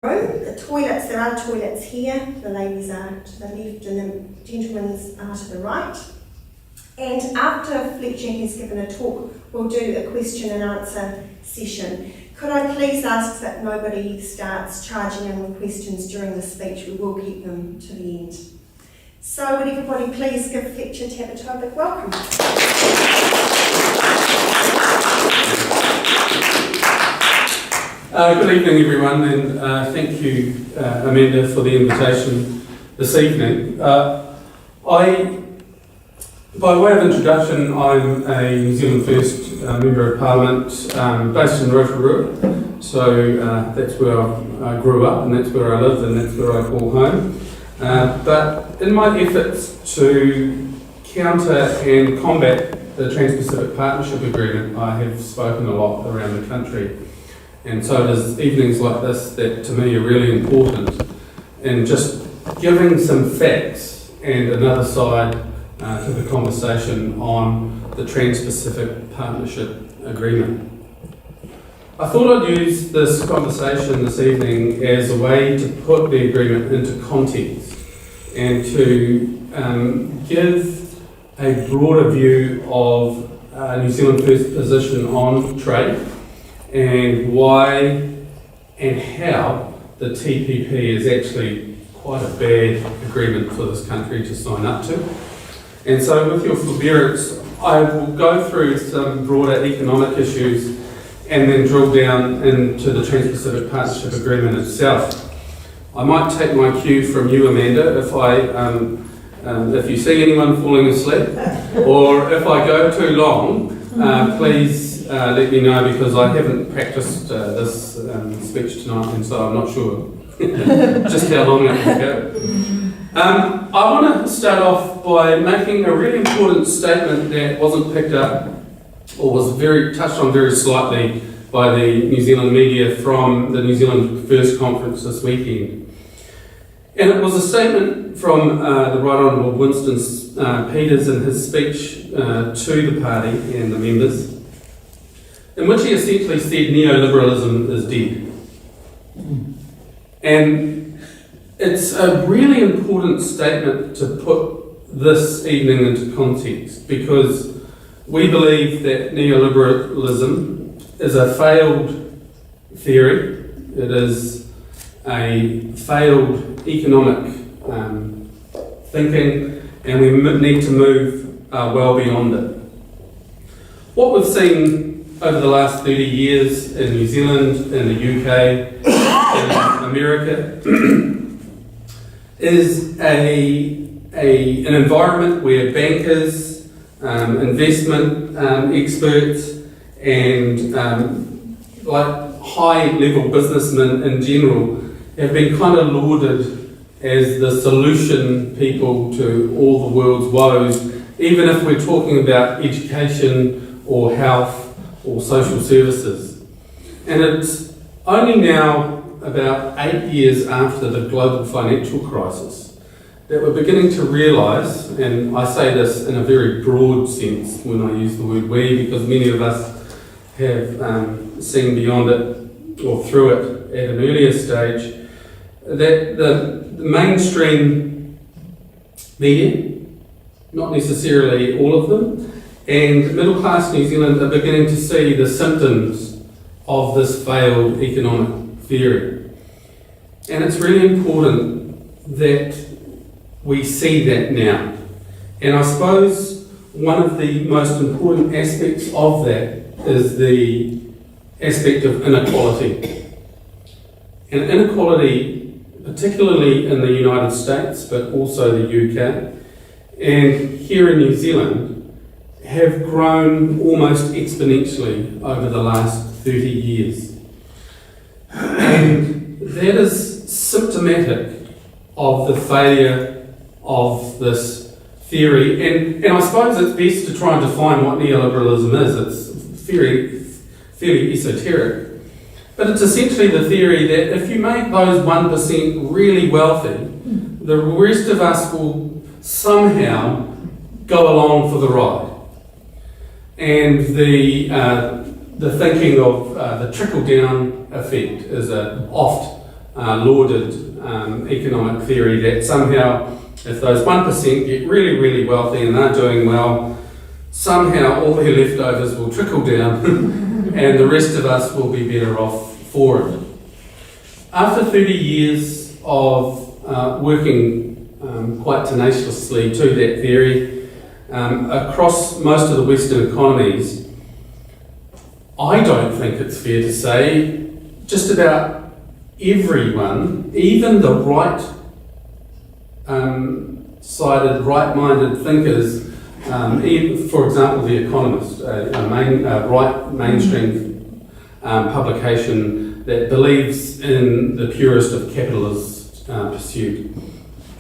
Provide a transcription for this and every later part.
The toilets, there are toilets here. The ladies are to the left and the gentlemen are to the right. And after Fletcher has given a talk, we'll do a question and answer session. Could I please ask that nobody starts charging in with questions during the speech? We will keep them to the end. So would everybody please give Fletcher Tabuteau a big welcome. Good evening everyone, and thank you Amanda for the invitation this evening. By way of introduction, I'm a New Zealand First Member of Parliament based in Rotorua, so that's where I grew up and that's where I live and that's where I call home. But in my efforts to counter and combat the Trans-Pacific Partnership Agreement, I have spoken a lot around the country. And so it is evenings like this that to me are really important in just giving some facts and another side to the conversation on the Trans-Pacific Partnership Agreement. I thought I'd use this conversation this evening as a way to put the agreement into context and to give a broader view of New Zealand First's position on trade and why and how the TPP is actually quite a bad agreement for this country to sign up to. And so with your forbearance, I will go through some broader economic issues and then drill down into the Trans-Pacific Partnership Agreement itself. I might take my cue from you, Amanda, if you see anyone falling asleep, or if I go too long, please let me know, because I haven't practiced this speech tonight, and so I'm not sure just how long it will go. I want to start off by making a really important statement that wasn't picked up or was touched on very slightly by the New Zealand media from the New Zealand First Conference this weekend. And it was a statement from the Right Honourable Winston Peters in his speech to the party and the members, in which he essentially said neoliberalism is dead. And it's a really important statement to put this evening into context, because we believe that neoliberalism is a failed theory. It is a failed economic thinking, and we need to move well beyond it. What we've seen over the last 30 years in New Zealand, in the UK, in America, is an environment where bankers, investment experts, and like high-level businessmen in general have been kind of lauded as the solution people to all the world's woes, even if we're talking about education or health or social services. And it's only now, about 8 years after the global financial crisis, that we're beginning to realise, and I say this in a very broad sense when I use the word we, because many of us have seen beyond it or through it at an earlier stage, that the mainstream media, not necessarily all of them, and middle class New Zealand are beginning to see the symptoms of this failed economic theory. And it's really important that we see that now. And I suppose one of the most important aspects of that is the aspect of inequality. And inequality, particularly in the United States, but also the UK, and here in New Zealand, have grown almost exponentially over the last 30 years. And that is symptomatic of the failure of this theory. And I suppose it's best to try and define what neoliberalism is. It's fairly esoteric. But it's essentially the theory that if you make those 1% really wealthy, the rest of us will somehow go along for the ride. And the thinking of the trickle-down effect is a oft lauded economic theory that somehow if those 1% get really, really wealthy and they're doing well, somehow all their leftovers will trickle down and the rest of us will be better off for it. After 30 years of working quite tenaciously to that theory, across most of the Western economies, I don't think it's fair to say just about everyone, even the right-sided, right-minded thinkers, even, for example, The Economist, a mainstream publication that believes in the purest of capitalist pursuit,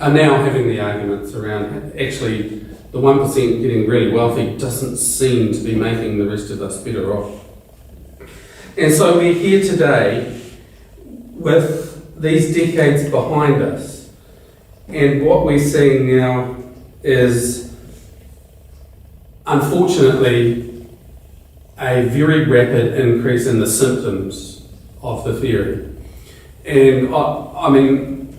are now having the arguments around actually the 1% getting really wealthy doesn't seem to be making the rest of us better off. And so we're here today with these decades behind us, and what we're seeing now is, unfortunately, a very rapid increase in the symptoms of the theory. And I mean,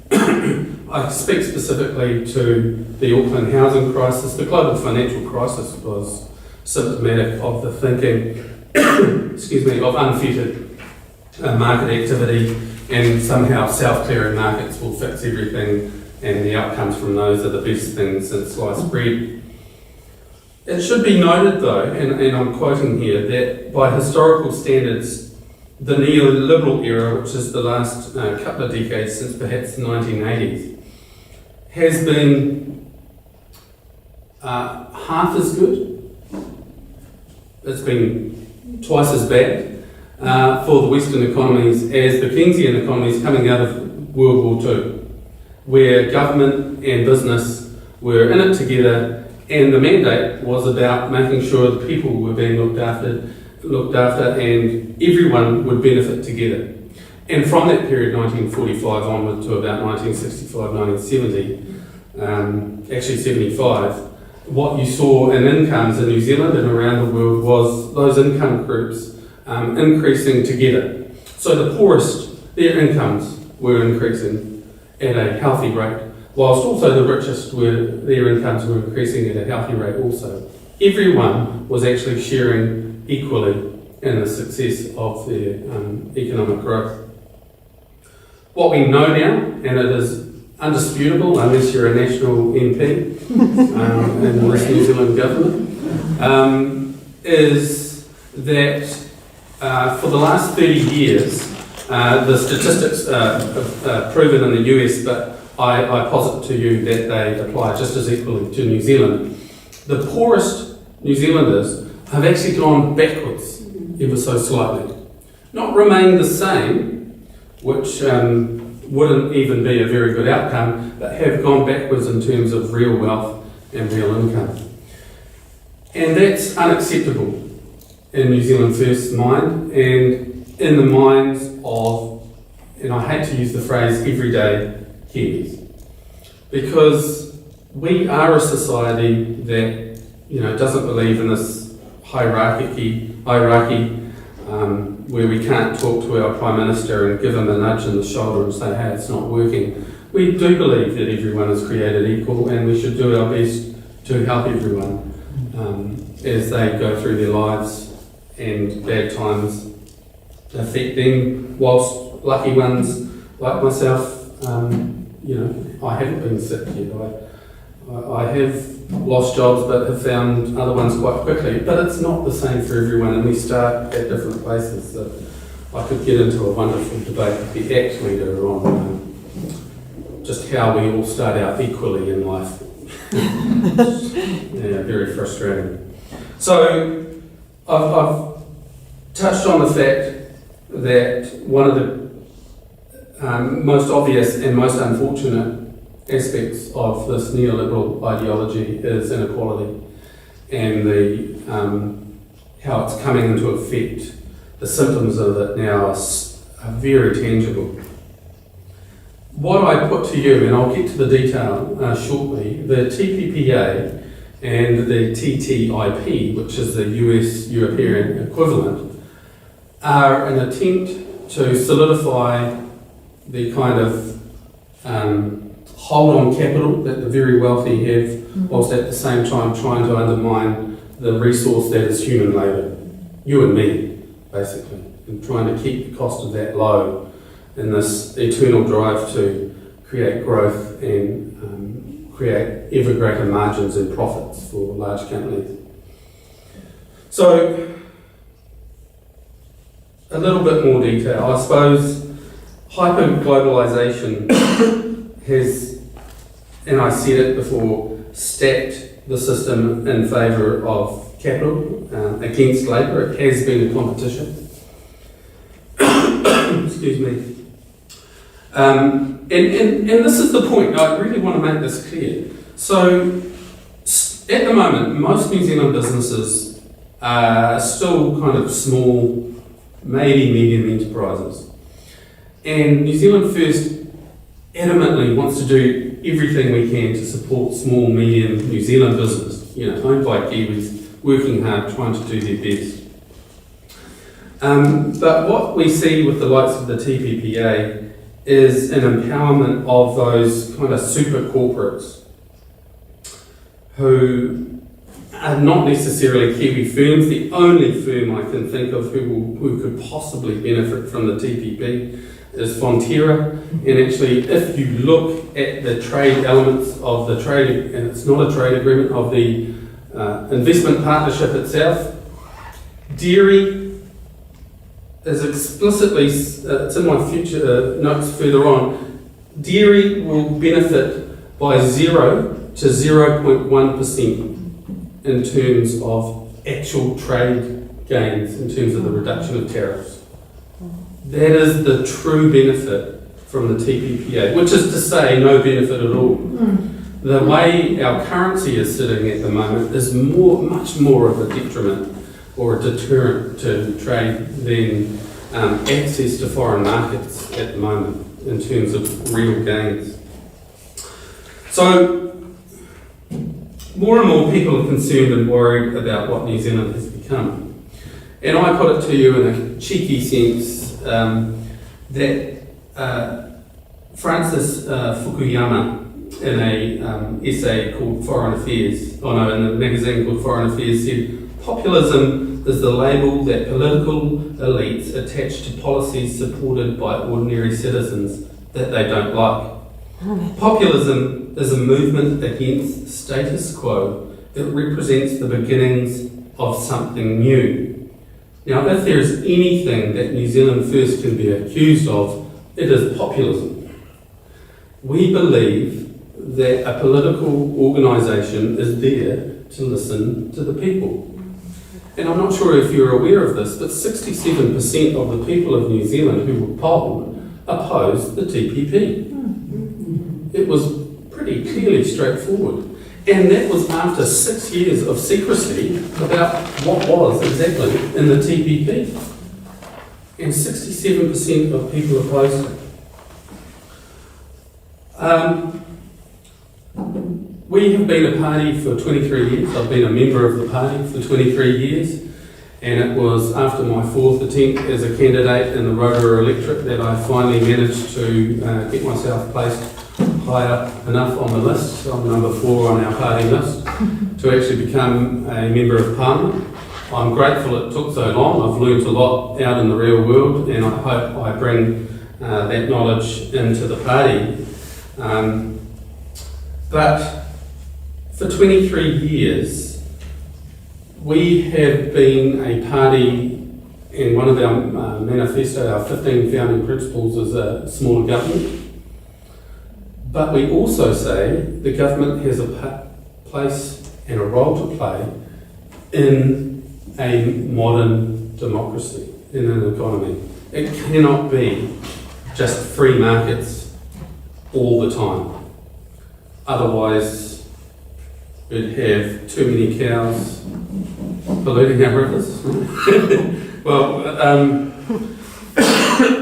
I speak specifically to the Auckland housing crisis. The global financial crisis was symptomatic of the thinking, of unfettered market activity, and somehow self-clearing markets will fix everything, and the outcomes from those are the best things since sliced bread. It should be noted though, and I'm quoting here, that by historical standards, the neoliberal era, which is the last couple of decades since perhaps the 1980s, has been half as good. It's been twice as bad for the Western economies as the Keynesian economies coming out of World War II, where government and business were in it together, and the mandate was about making sure the people were being looked after and everyone would benefit together. And from that period, 1945 onward to about 1965, 1970, actually 75, what you saw in incomes in New Zealand and around the world was those income groups increasing together. So the poorest, their incomes were increasing at a healthy rate, whilst also the richest, their incomes were increasing at a healthy rate also. Everyone was actually sharing equally in the success of their economic growth. What we know now, and it is undisputable unless you're a national MP in this New Zealand government, is that for the last 30 years, the statistics are proven in the US, but I posit to you that they apply just as equally to New Zealand. The poorest New Zealanders have actually gone backwards ever so slightly. Not remained the same, which wouldn't even be a very good outcome, but have gone backwards in terms of real wealth and real income. And that's unacceptable in New Zealand First's mind and in the minds of, and I hate to use the phrase everyday Kiwis, because we are a society that doesn't believe in this hierarchy where we can't talk to our Prime Minister and give him a nudge in the shoulder and say, hey, it's not working. We do believe that everyone is created equal, and we should do our best to help everyone as they go through their lives and bad times affect them, whilst lucky ones like myself, I haven't been sick yet. I have lost jobs but have found other ones quite quickly, but it's not the same for everyone, and we start at different places. So I could get into a wonderful debate with the ACT leader on just how we all start out equally in life. Yeah, very frustrating. So I've touched on the fact that one of the most obvious and most unfortunate aspects of this neoliberal ideology is inequality, and the how it's coming into effect. The symptoms of it now are very tangible. What I put to you, and I'll get to the detail shortly, the TPPA and the TTIP, which is the US European equivalent, are an attempt to solidify the kind of hold on capital that the very wealthy have, whilst at the same time trying to undermine the resource that is human labour. You and me, basically, and trying to keep the cost of that low in this eternal drive to create growth and create ever greater margins and profits for large companies. So, a little bit more detail. I suppose hyper-globalisation has, and I said it before, stacked the system in favour of capital against labour. It has been a competition. Excuse me. And this is the point. I really want to make this clear. So, at the moment, most New Zealand businesses are still kind of small, maybe medium enterprises. And New Zealand First adamantly wants to do everything we can to support small, medium New Zealand business, owned by Kiwis, working hard, trying to do their best. But what we see with the likes of the TPPA is an empowerment of those kind of super corporates who are not necessarily Kiwi firms. The only firm I can think of who could possibly benefit from the TPP is Fonterra. And actually, if you look at the trade elements of the trade, and it's not a trade agreement, of the investment partnership itself, dairy is explicitly, it's in my future notes further on, dairy will benefit by 0 to 0.1% in terms of actual trade gains, in terms of the reduction of tariffs. That is the true benefit from the TPPA, which is to say no benefit at all. The way our currency is sitting at the moment is much more of a detriment or a deterrent to trade than access to foreign markets at the moment in terms of real gains. So more and more people are concerned and worried about what New Zealand has become. And I put it to you in a cheeky sense that Francis Fukuyama, in a essay called Foreign Affairs, in a magazine called Foreign Affairs, said, populism is the label that political elites attach to policies supported by ordinary citizens that they don't like. Populism is a movement against status quo. It represents the beginnings of something new. Now, if there's anything that New Zealand First can be accused of, it is populism. We believe that a political organisation is there to listen to the people. And I'm not sure if you're aware of this, but 67% of the people of New Zealand who were polled opposed the TPP. It was pretty clearly straightforward. And that was after 6 years of secrecy about what was exactly in the TPP. And 67% of people opposed it. We have been a party for 23 years. I've been a member of the party for 23 years. And it was after my 4th attempt as a candidate in the Rotorua electorate that I finally managed to get myself placed high up enough on the list, so I'm number 4 on our party list, to actually become a Member of Parliament. I'm grateful it took so long. I've learnt a lot out in the real world, and I hope I bring that knowledge into the party. But for 23 years, we have been a party, and one of our manifesto, our 15 founding principles, is a smaller government. But we also say the government has a place and a role to play in a modern democracy, in an economy. It cannot be just free markets all the time. Otherwise, we'd have too many cows polluting our rivers. Well,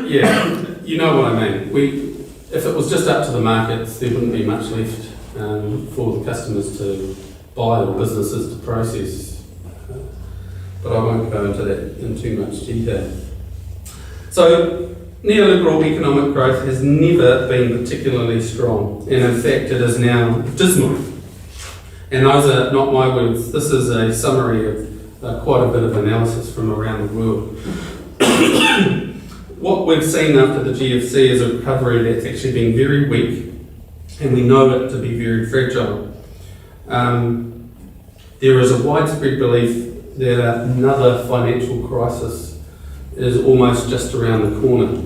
yeah, you know what I mean. If it was just up to the markets, there wouldn't be much left for the customers to buy or businesses to process. But I won't go into that in too much detail. So neoliberal economic growth has never been particularly strong, and in fact it is now dismal. And those are not my words, this is a summary of quite a bit of analysis from around the world. What we've seen after the GFC is a recovery that's actually been very weak, and we know it to be very fragile. There is a widespread belief that another financial crisis is almost just around the corner.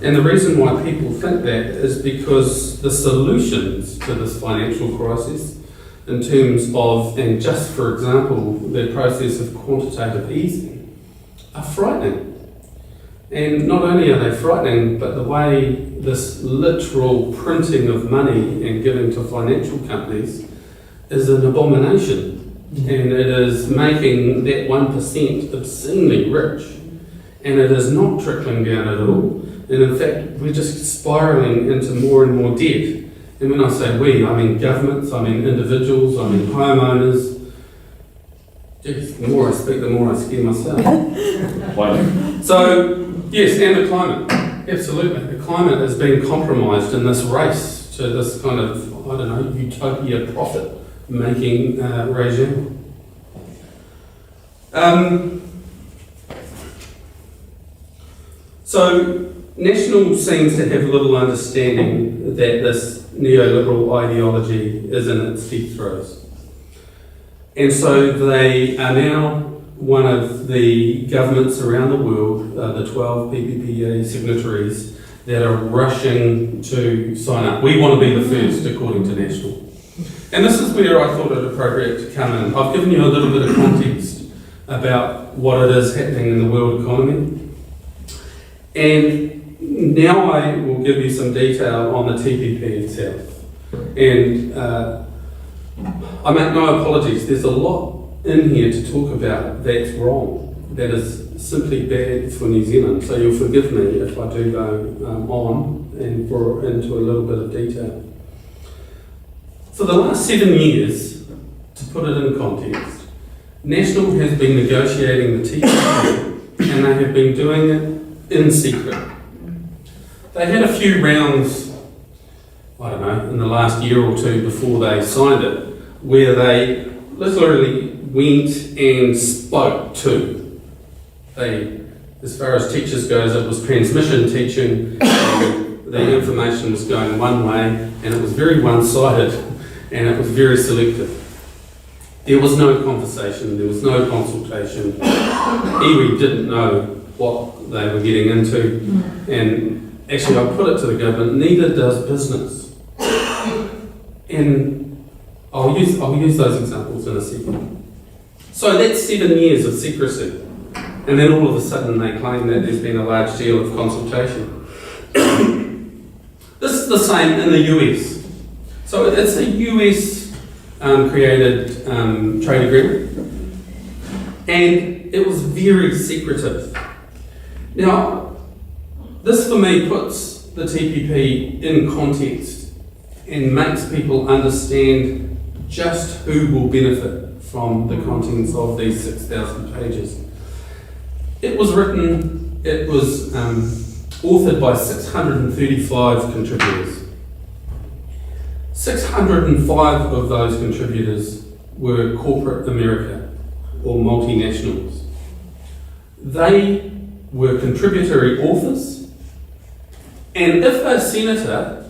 And the reason why people think that is because the solutions to this financial crisis, in terms of, and just for example, the process of quantitative easing, are frightening. And not only are they frightening, but the way this literal printing of money and giving to financial companies is an abomination. And it is making that 1% obscenely rich. And it is not trickling down at all. And in fact, we're just spiralling into more and more debt. And when I say we, I mean governments, I mean individuals, I mean homeowners. Jeez, the more I speak, the more I scare myself. So, yes, and the climate. Absolutely. The climate has been compromised in this race to this kind of, I don't know, utopia profit-making regime. So, National seems to have little understanding that this neoliberal ideology is in its death throes. And so they are now one of the governments around the world, the 12 PPP signatories, that are rushing to sign up. We want to be the first, according to National. And this is where I thought it appropriate to come in. I've given you a little bit of context about what it is happening in the world economy. And now I will give you some detail on the TPP itself. And I make no apologies, there's a lot in here to talk about that's wrong, that is simply bad for New Zealand. So you'll forgive me if I do go on and into a little bit of detail. For the last 7 years, to put it in context, National has been negotiating the TTIP and they have been doing it in secret. They had a few rounds, I don't know, in the last year or two before they signed it, where they literally went and spoke to. They, as far as teachers goes, it was transmission teaching, and the information was going one way, and it was very one-sided, and it was very selective. There was no conversation, there was no consultation. Iwi didn't know what they were getting into, and actually, I'll put it to the government, neither does business. And I'll use those examples in a second. So that's 7 years of secrecy. And then all of a sudden they claim that there's been a large deal of consultation. This is the same in the US. So it's a US created trade agreement. And it was very secretive. Now, this for me puts the TPP in context and makes people understand just who will benefit from the contents of these 6,000 pages. It was authored by 635 contributors. 605 of those contributors were corporate America or multinationals. They were contributory authors, and if a senator,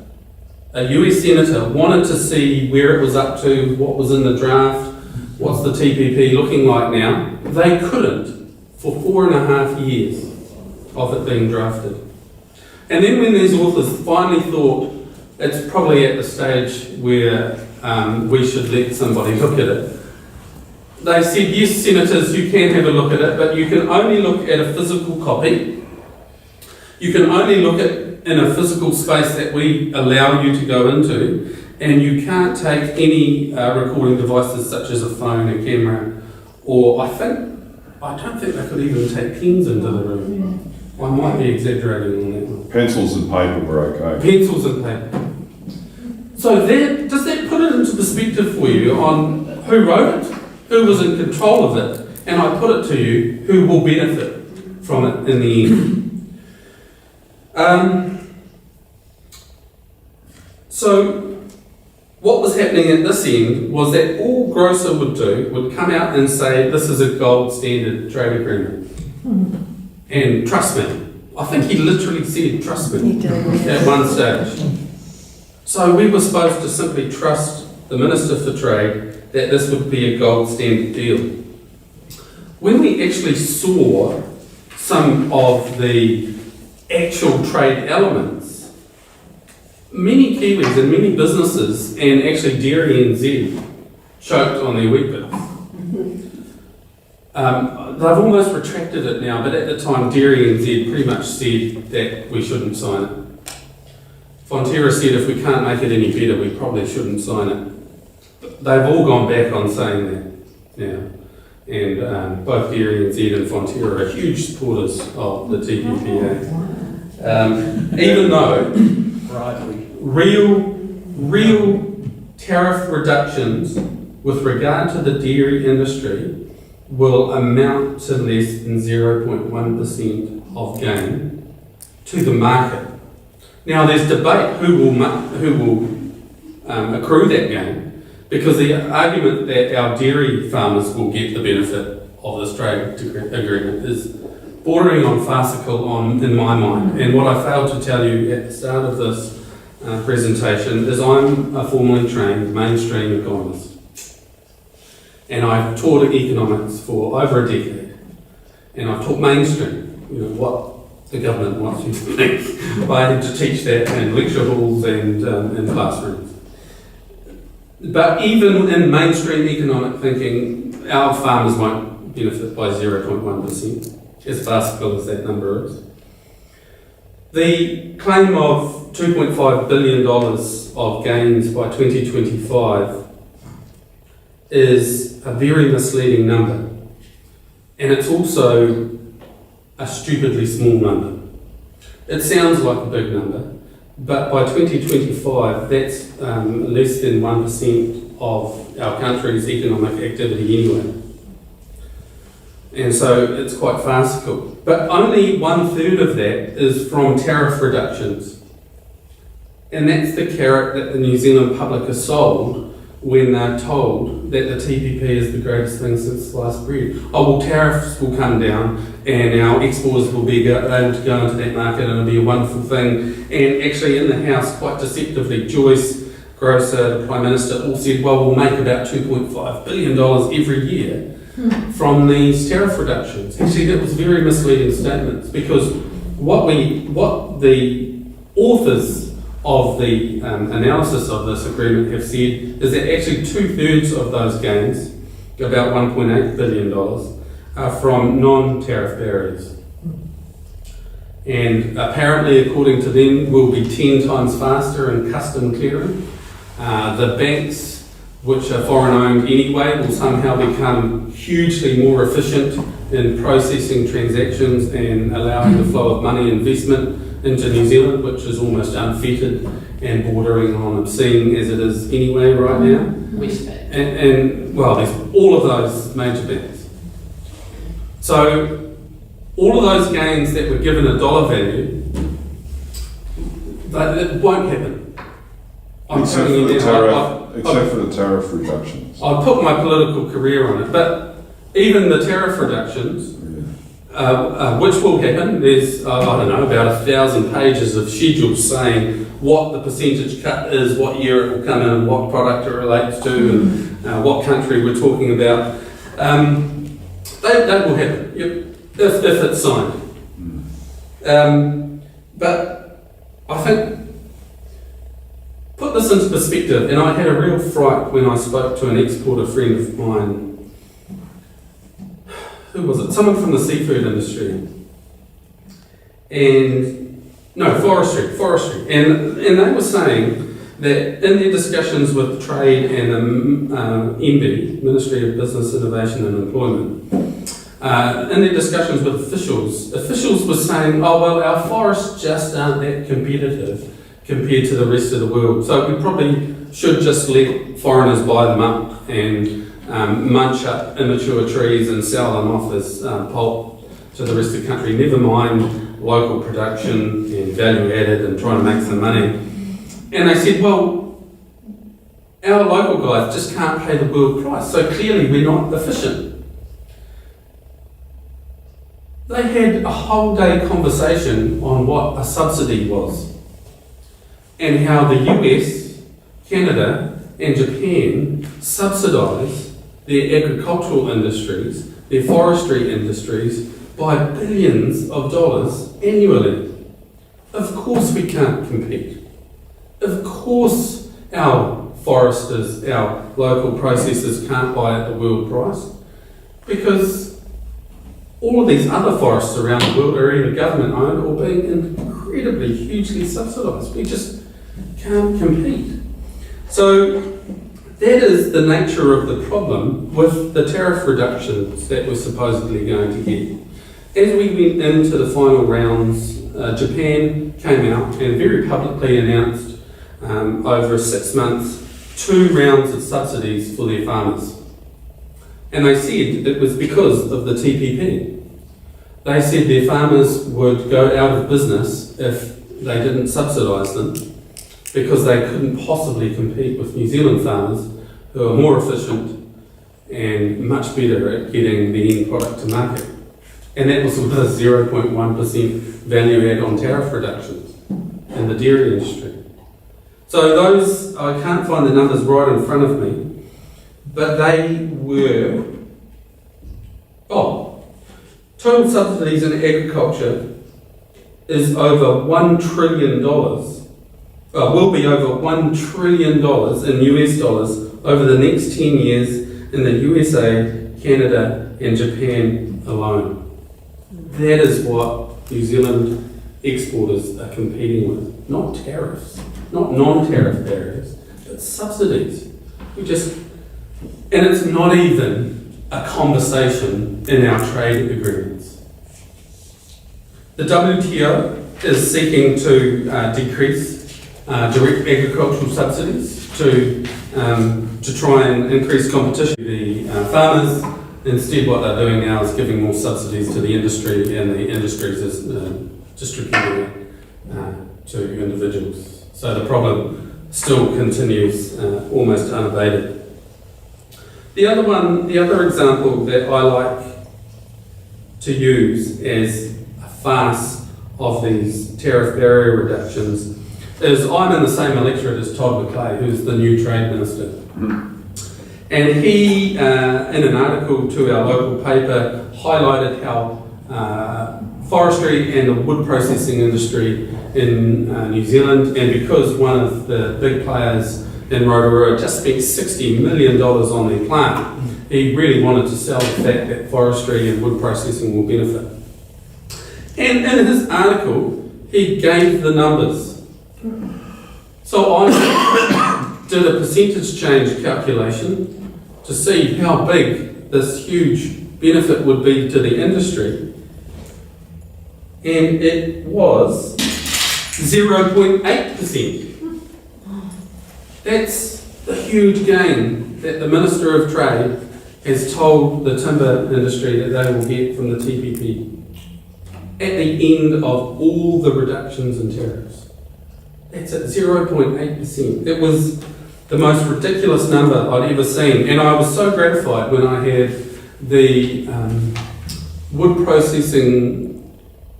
a US senator, wanted to see where it was up to, what was in the draft, what's the TPP looking like now, they couldn't for 4.5 years of it being drafted. And then when these authors finally thought it's probably at the stage where we should let somebody look at it, they said, yes, senators, you can have a look at it, but you can only look at a physical copy. You can only look at in a physical space that we allow you to go into, and you can't take any recording devices such as a phone, a camera, or I don't think they could even take pens into the room. I might be exaggerating on that one. Pencils and paper were okay. Pencils and paper. So does that put it into perspective for you on who wrote it, who was in control of it, and I put it to you, who will benefit from it in the end. So what was happening at this end was that all Grocer would do would come out and say, this is a gold standard trade agreement. And trust me. I think he literally said, trust me, at one stage. So we were supposed to simply trust the Minister for Trade that this would be a gold standard deal. When we actually saw some of the actual trade elements, many Kiwis and many businesses, and actually Dairy NZ, choked on their wheat bills. They've almost retracted it now, but at the time Dairy NZ pretty much said that we shouldn't sign it. Fonterra said if we can't make it any better, we probably shouldn't sign it. They've all gone back on saying that now. And both Dairy NZ and Fonterra are huge supporters of the TPP. Even though real tariff reductions with regard to the dairy industry will amount to less than 0.1% of gain to the market. Now there's debate who will accrue that gain, because the argument that our dairy farmers will get the benefit of this trade agreement is bordering on farcical in my mind. And what I failed to tell you at the start of this presentation is I'm a formally trained mainstream economist. And I've taught economics for over a decade. And I've taught mainstream, what the government wants you to think. I had to teach that in lecture halls and in classrooms. But even in mainstream economic thinking, our farmers won't benefit by 0.1%, as farcical as that number is. The claim of $2.5 billion of gains by 2025 is a very misleading number, and it's also a stupidly small number. It sounds like a big number, but by 2025 that's less than 1% of our country's economic activity anyway. And so it's quite farcical. But only 1/3 of that is from tariff reductions. And that's the carrot that the New Zealand public is sold when they're told that the TPP is the greatest thing since sliced bread. Oh, well, tariffs will come down and our exporters will be able to go into that market and it'll be a wonderful thing. And actually in the House, quite deceptively, Joyce, Grocer, the Prime Minister, all said, well, we'll make about $2.5 billion every year from these tariff reductions. Actually, that was very misleading statements, because what the authors of the analysis of this agreement have said is that actually 2/3 of those gains, about $1.8 billion, are from non-tariff barriers. And apparently, according to them, will be 10 times faster in custom clearing. The banks, which are foreign owned anyway, will somehow become hugely more efficient in processing transactions and allowing the flow of money investment into New Zealand, which is almost unfettered and bordering on obscene as it is anyway right now. And well, there's all of those major banks. So all of those gains that were given a dollar value, it won't happen. Except for the tariff reductions. I put my political career on it, but even the tariff reductions, which will happen, there's, about 1,000 pages of schedules saying what the percentage cut is, what year it will come in, what product it relates to, and what country we're talking about. That will happen, if it's signed. But I think, put this into perspective, and I had a real fright when I spoke to an exporter friend of mine. Who was it? Someone from the seafood industry. Forestry. And they were saying that in their discussions with Trade and MB, Ministry of Business, Innovation and Employment, in their discussions with officials were saying, oh, well, our forests just aren't that competitive compared to the rest of the world. So we probably should just let foreigners buy them up and munch up immature trees and sell them off as pulp to the rest of the country. Never mind local production and and value added and trying to make some money. And they said, well, our local guys just can't pay the world price, so clearly we're not efficient. They had a whole day conversation on what a subsidy was and how the US, Canada and Japan subsidise their agricultural industries, their forestry industries by billions of dollars annually. Of course we can't compete. Of course our foresters, our local processors can't buy at the world price, because all of these other forests around the world are either government owned or being incredibly, hugely subsidised. We just can't compete. So that is the nature of the problem with the tariff reductions that we're supposedly going to get. As we went into the final rounds, Japan came out and very publicly announced over 6 months 2 rounds of subsidies for their farmers. And they said it was because of the TPP. They said their farmers would go out of business if they didn't subsidise them, because they couldn't possibly compete with New Zealand farmers who are more efficient and much better at getting the end product to market. And that was with a 0.1% value add on tariff reductions in the dairy industry. So those, I can't find the numbers right in front of me, but they were, total subsidies in agriculture is over $1 trillion, will be over $1 trillion in US dollars over the next 10 years in the USA, Canada and Japan alone. That is what New Zealand exporters are competing with, not tariffs. Not non-tariff barriers, but subsidies. And it's not even a conversation in our trade agreements. The WTO is seeking to decrease direct agricultural subsidies to try and increase competition. The farmers, instead what they're doing now is giving more subsidies to the industry, and the industry is distributing it to individuals. So the problem still continues almost unabated. The other example that I like to use as a farce of these tariff barrier reductions is I'm in the same electorate as Todd McClay, who's the new Trade Minister. And he, in an article to our local paper, highlighted how forestry and the wood processing industry in New Zealand, and because one of the big players in Rotorua just spent $60 million on their plant, he really wanted to sell the fact that forestry and wood processing will benefit. And in his article, he gave the numbers. So I did a percentage change calculation to see how big this huge benefit would be to the industry. And it was 0.8%. That's the huge gain that the Minister of Trade has told the timber industry that they will get from the TPP at the end of all the reductions in tariffs. That's at 0.8%. It was the most ridiculous number I'd ever seen, and I was so gratified when I had the Wood Processing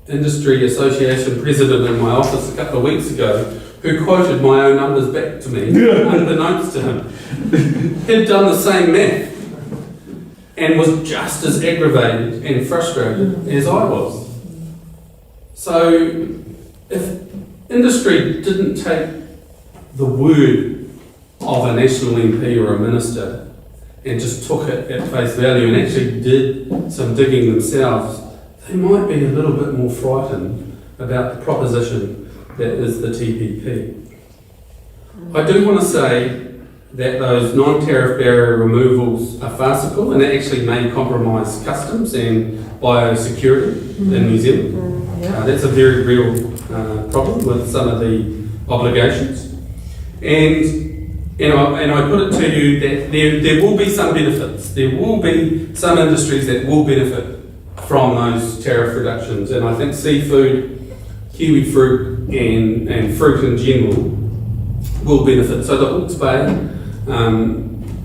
Industry Association president in my office a couple of weeks ago, who quoted my own numbers back to me, unbeknownst to him. He'd done the same math and was just as aggravated and frustrated as I was. So if industry didn't take the word of a national MP or a minister and just took it at face value and actually did some digging themselves, they might be a little bit more frightened about the proposition that is the TPP. I do want to say that those non-tariff barrier removals are farcical, and they actually may compromise customs and biosecurity in New Zealand. That's a very real problem with some of the obligations. And I put it to you that there will be some benefits. There will be some industries that will benefit from those tariff reductions, and I think seafood, kiwi fruit, and fruit in general will benefit. So the Hawke's Bay,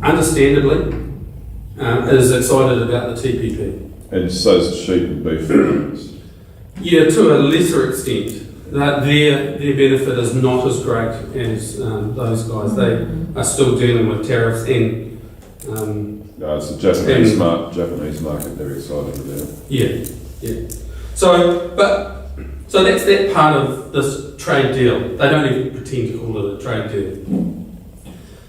understandably, is excited about the TPP. And so's the sheep and beef farmers. Yeah, to a lesser extent. That their benefit is not as great as those guys. They are still dealing with tariffs and No, it's the Japanese market they're excited about. yeah. So that's that part of this trade deal. They don't even pretend to call it a trade deal.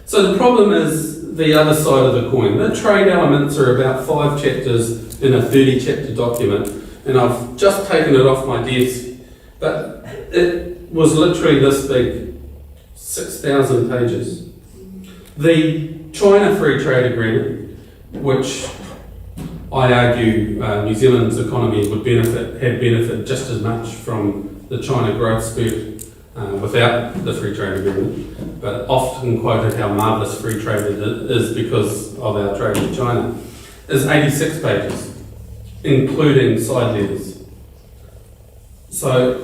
So the problem is the other side of the coin. The trade elements are about 5 chapters in a 30-chapter document, and I've just taken it off my desk. But it was literally this big, 6,000 pages. The China Free Trade Agreement, which I argue New Zealand's economy would have benefited just as much from the China growth spurt without the free trade agreement, but often quoted how marvellous free trade it is because of our trade with China, is 86 pages, including side letters. So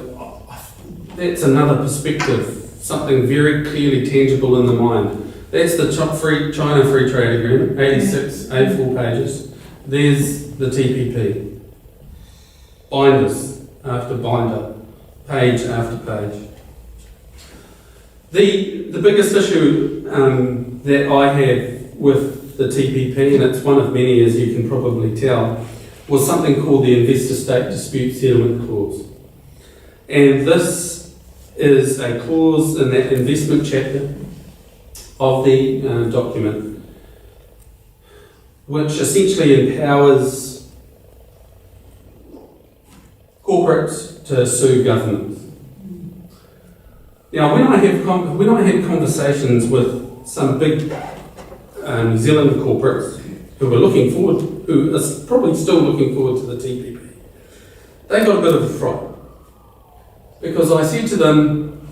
that's another perspective, something very clearly tangible in the mind. That's the China Free Trade Agreement, 86 A4 pages. There's the TPP. Binders after binder, page after page. The biggest issue that I have with the TPP, and it's one of many as you can probably tell, was something called the Investor-State Dispute Settlement Clause. And this is a clause in that investment chapter of the document which essentially empowers corporates to sue governments. Now, when I have conversations with some big New Zealand corporates who are probably still looking forward to the TPP, they got a bit of a fright. Because I said to them,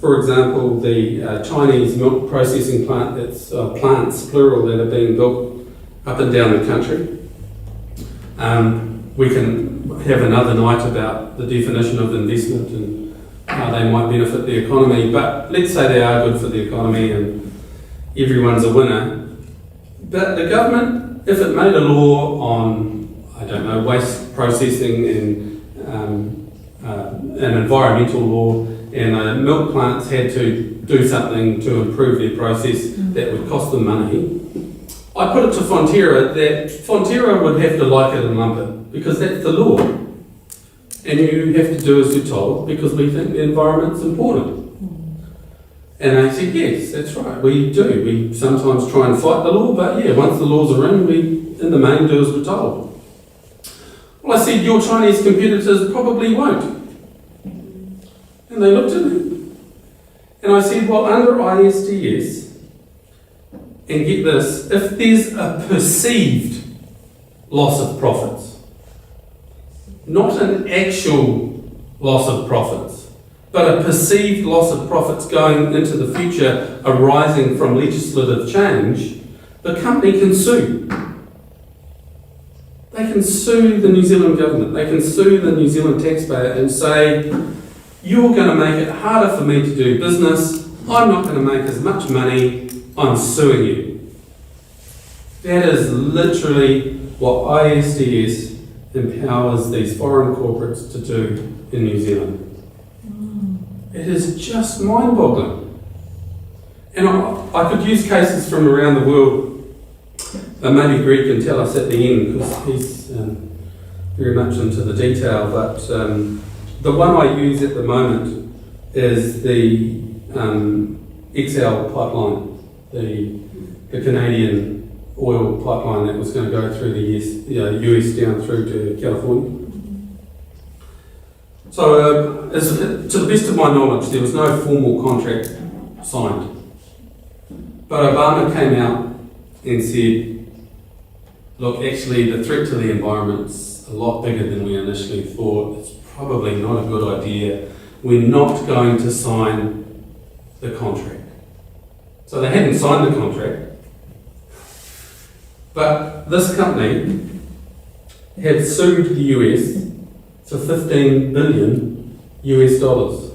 for example, the Chinese milk processing plant, it's plants, plural, that are being built up and down the country. We can have another night about the definition of investment and how they might benefit the economy, but let's say they are good for the economy and everyone's a winner. But the government, if it made a law on, I don't know, waste processing and an environmental law, and milk plants had to do something to improve their process that would cost them money, I put it to Fonterra that Fonterra would have to like it and lump it, because that's the law. And you have to do as you're told, because we think the environment's important. And they said, yes, that's right, we do. We sometimes try and fight the law, but yeah, once the laws are in, we in the main do as we're told. Well, I said, your Chinese competitors probably won't. And they looked at me. And I said, well, under ISDS, and get this, if there's a perceived loss of profits, not an actual loss of profits, but a perceived loss of profits going into the future arising from legislative change, the company can sue. They can sue the New Zealand government, they can sue the New Zealand taxpayer and say, you're going to make it harder for me to do business, I'm not going to make as much money, I'm suing you. That is literally what ISDS empowers these foreign corporates to do in New Zealand. It is just mind-boggling. And I could use cases from around the world. Maybe Greg can tell us at the end, because he's very much into the detail, but the one I use at the moment is the XL pipeline, the Canadian oil pipeline that was going to go through the US down through to California. So, to the best of my knowledge, there was no formal contract signed. But Obama came out and said, look, actually the threat to the environment's a lot bigger than we initially thought. It's probably not a good idea. We're not going to sign the contract. So they hadn't signed the contract. But this company had sued the US for $15 billion US dollars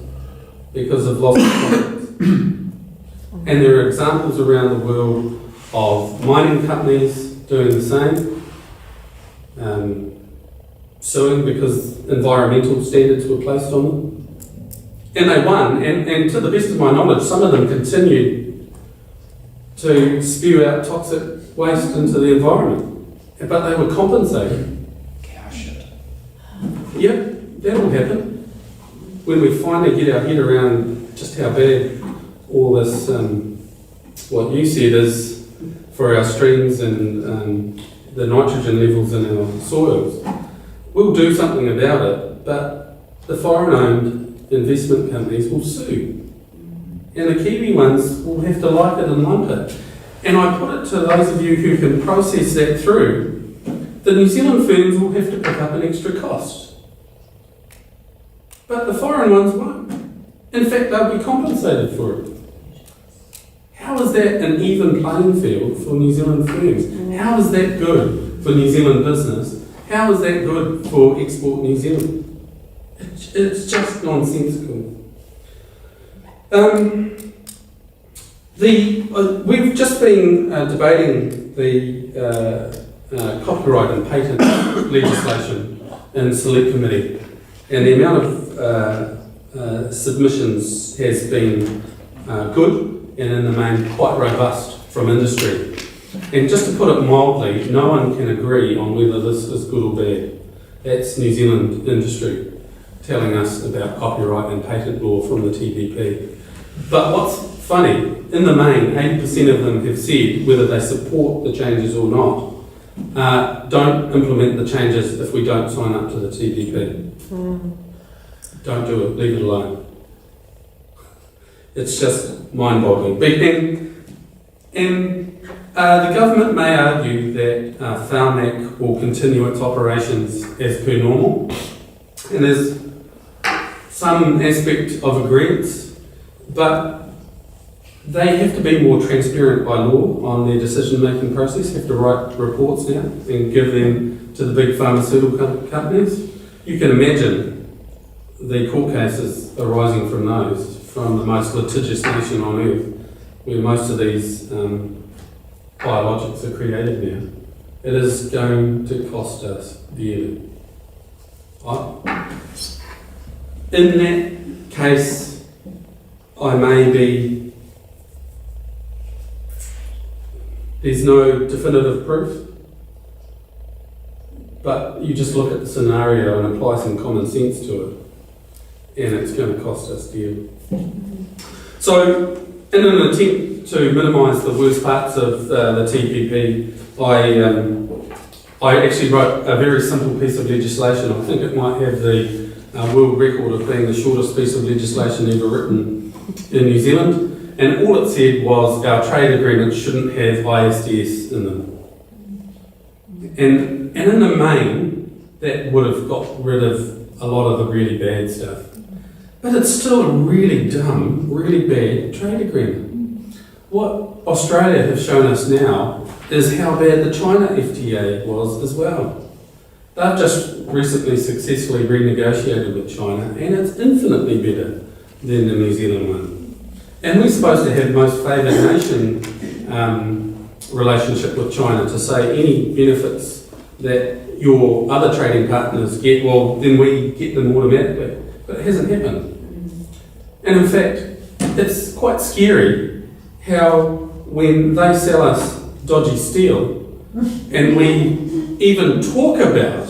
because of lost profits. And there are examples around the world of mining companies doing the same, suing because environmental standards were placed on them. And they won, and to the best of my knowledge, some of them continued to spew out toxic waste into the environment, but they were compensated. Cow shit. Yep, that'll happen. When we finally get our head around just how bad all this, what you said is for our streams and the nitrogen levels in our soils, we'll do something about it, but the foreign-owned investment companies will sue. And the Kiwi ones will have to like it and lump it. And I put it to those of you who can process that through, the New Zealand firms will have to pick up an extra cost. But the foreign ones won't. In fact, they'll be compensated for it. How is that an even playing field for New Zealand firms? How is that good for New Zealand business? How is that good for Export New Zealand? It's just nonsensical. We've just been debating the copyright and patent legislation in Select Committee, and the amount of submissions has been good and in the main quite robust from industry. And just to put it mildly, no one can agree on whether this is good or bad. That's New Zealand industry telling us about copyright and patent law from the TPP. But what's funny, in the main, 80% of them have said, whether they support the changes or not, don't implement the changes if we don't sign up to the TPP. Don't do it, leave it alone. It's just mind-boggling. And the government may argue that Pharmac will continue its operations as per normal, and there's some aspect of agreement, but they have to be more transparent by law on their decision-making process, have to write reports now and give them to the big pharmaceutical companies. You can imagine the court cases arising from those, from the most litigious nation on earth, where most of these biologics are created now. It is going to cost us dearly. In that case, I may be, there's no definitive proof, but you just look at the scenario and apply some common sense to it, and it's going to cost us dearly. So, in an attempt to minimise the worst parts of the TPP, I actually wrote a very simple piece of legislation. I think it might have the world record of being the shortest piece of legislation ever written in New Zealand. And all it said was our trade agreements shouldn't have ISDS in them. And in the main, that would have got rid of a lot of the really bad stuff. But it's still a really dumb, really bad trade agreement. What Australia have shown us now is how bad the China FTA was as well. They've just recently successfully renegotiated with China, and it's infinitely better than the New Zealand one. And we're supposed to have most favoured nation relationship with China to say any benefits that your other trading partners get, well, then we get them automatically. But it hasn't happened. And in fact, it's quite scary how when they sell us dodgy steel and we even talk about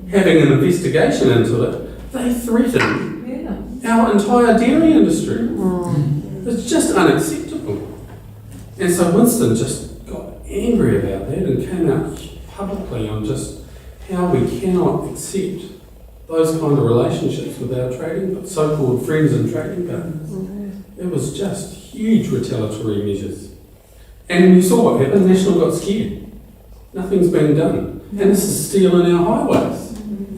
having an investigation into it, they threaten our entire dairy industry. It's just unacceptable. And so Winston just got angry about that and came out publicly on just how we cannot accept those kind of relationships with our trading, so-called friends and trading partners. It was just huge retaliatory measures. And you saw what happened, National got scared. Nothing's been done. And this is steel in our highways.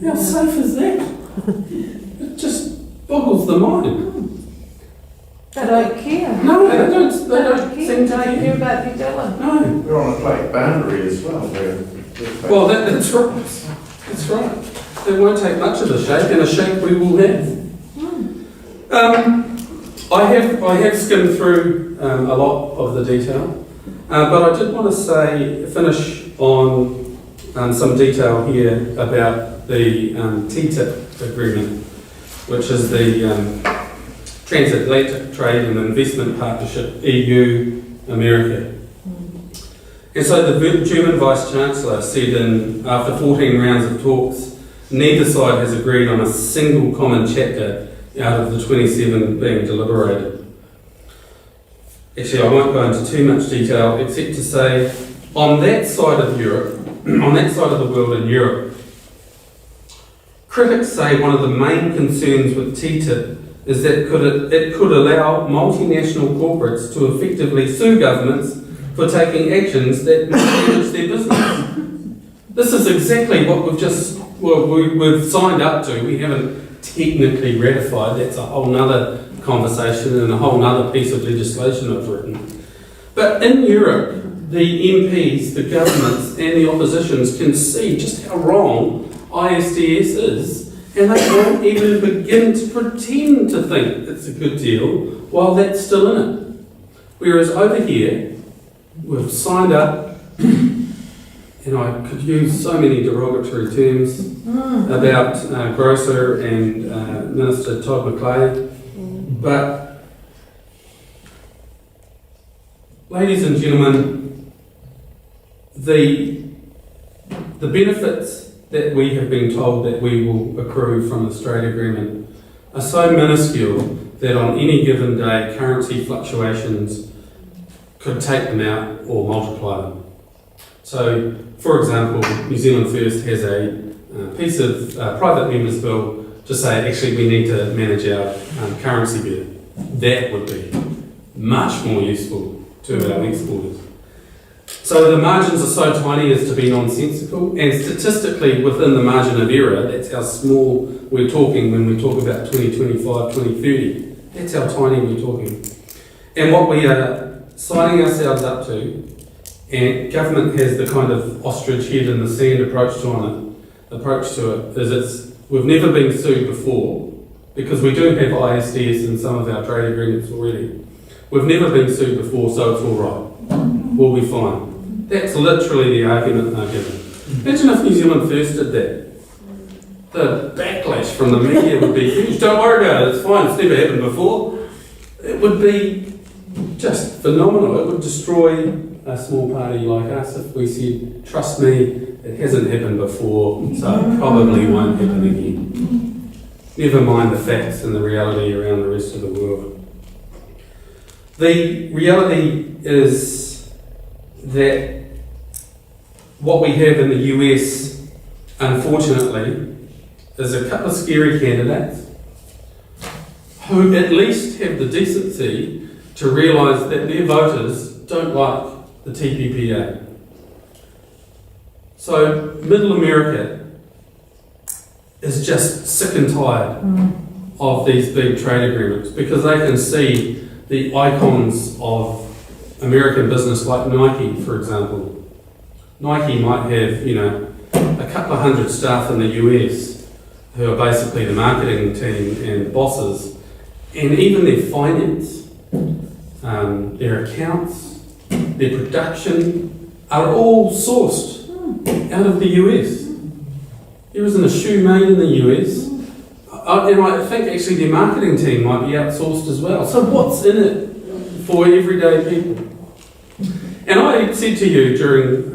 How safe is that? It just boggles the mind. They don't care. No, they don't seem to care care. about New Zealand. No. We're on a plate boundary as well. Well, that's right. That's right. It won't take much of a shake, and a shake we will have. I have skimmed through a lot of the detail, but I did want to finish on some detail here about the TTIP agreement, which is the Transatlantic Trade and Investment Partnership, EU-America. And so the German Vice-Chancellor said after 14 rounds of talks, neither side has agreed on a single common chapter out of the 27 being deliberated. Actually, I won't go into too much detail, except to say, on that side of Europe, on that side of the world in Europe, critics say one of the main concerns with TTIP is that it could allow multinational corporates to effectively sue governments for taking actions that damage their business. This is exactly what we've signed up to. We haven't technically ratified. That's a whole nother conversation and a whole nother piece of legislation I've written. But in Europe, the MPs, the governments and the oppositions can see just how wrong ISDS is, and they won't even begin to pretend to think it's a good deal while that's still in it. Whereas over here, we've signed up, and I could use so many derogatory terms about Grosser and Minister Todd McClay, but ladies and gentlemen, the benefits that we have been told that we will accrue from the trade agreement are so minuscule that on any given day currency fluctuations could take them out or multiply them. So, for example, New Zealand First has a piece of private members' bill to say actually we need to manage our currency better. That would be much more useful to our exporters. So the margins are so tiny as to be nonsensical, and statistically within the margin of error, that's how small we're talking when we talk about 2025, 2030. That's how tiny we're talking. And what we are signing ourselves up to, and government has the kind of ostrich head in the sand approach to it, is we've never been sued before, because we do have ISDS in some of our trade agreements already. We've never been sued before, so it's all right. We'll be fine. That's literally the argument they're giving. Imagine if New Zealand First did that. The backlash from the media would be huge. Don't worry about it, it's fine, it's never happened before. It would be just phenomenal. It would destroy a small party like us if we said, trust me, it hasn't happened before, so it probably won't happen again. Never mind the facts and the reality around the rest of the world. The reality is that what we have in the US, unfortunately, is a couple of scary candidates who at least have the decency to realise that their voters don't like the TPPA. So Middle America is just sick and tired of these big trade agreements because they can see the icons of American business like Nike, for example. Nike might have, a couple of hundred staff in the US who are basically the marketing team and bosses, and even their finance, their accounts, their production are all sourced out of the US. There isn't a shoe made in the US. And I think actually their marketing team might be outsourced as well. So what's in it for everyday people? And I said to you during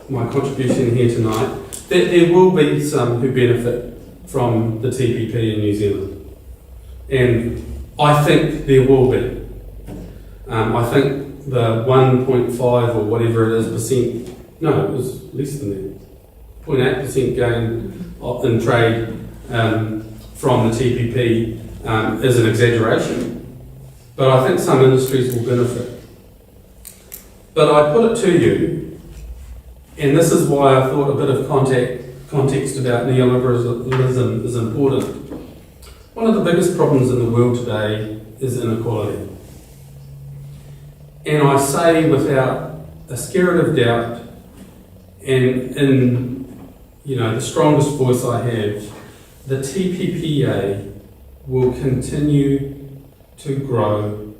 my contribution here tonight that there will be some who benefit from the TPP in New Zealand. And I think there will be. I think the 1.5 or whatever it is percent, no, it was less than that, 0.8% gain in trade from the TPP is an exaggeration. But I think some industries will benefit. But I put it to you, and this is why I thought a bit of context about neoliberalism is important. One of the biggest problems in the world today is inequality. And I say without a spirit of doubt, and in the strongest voice I have, the TPPA will continue to grow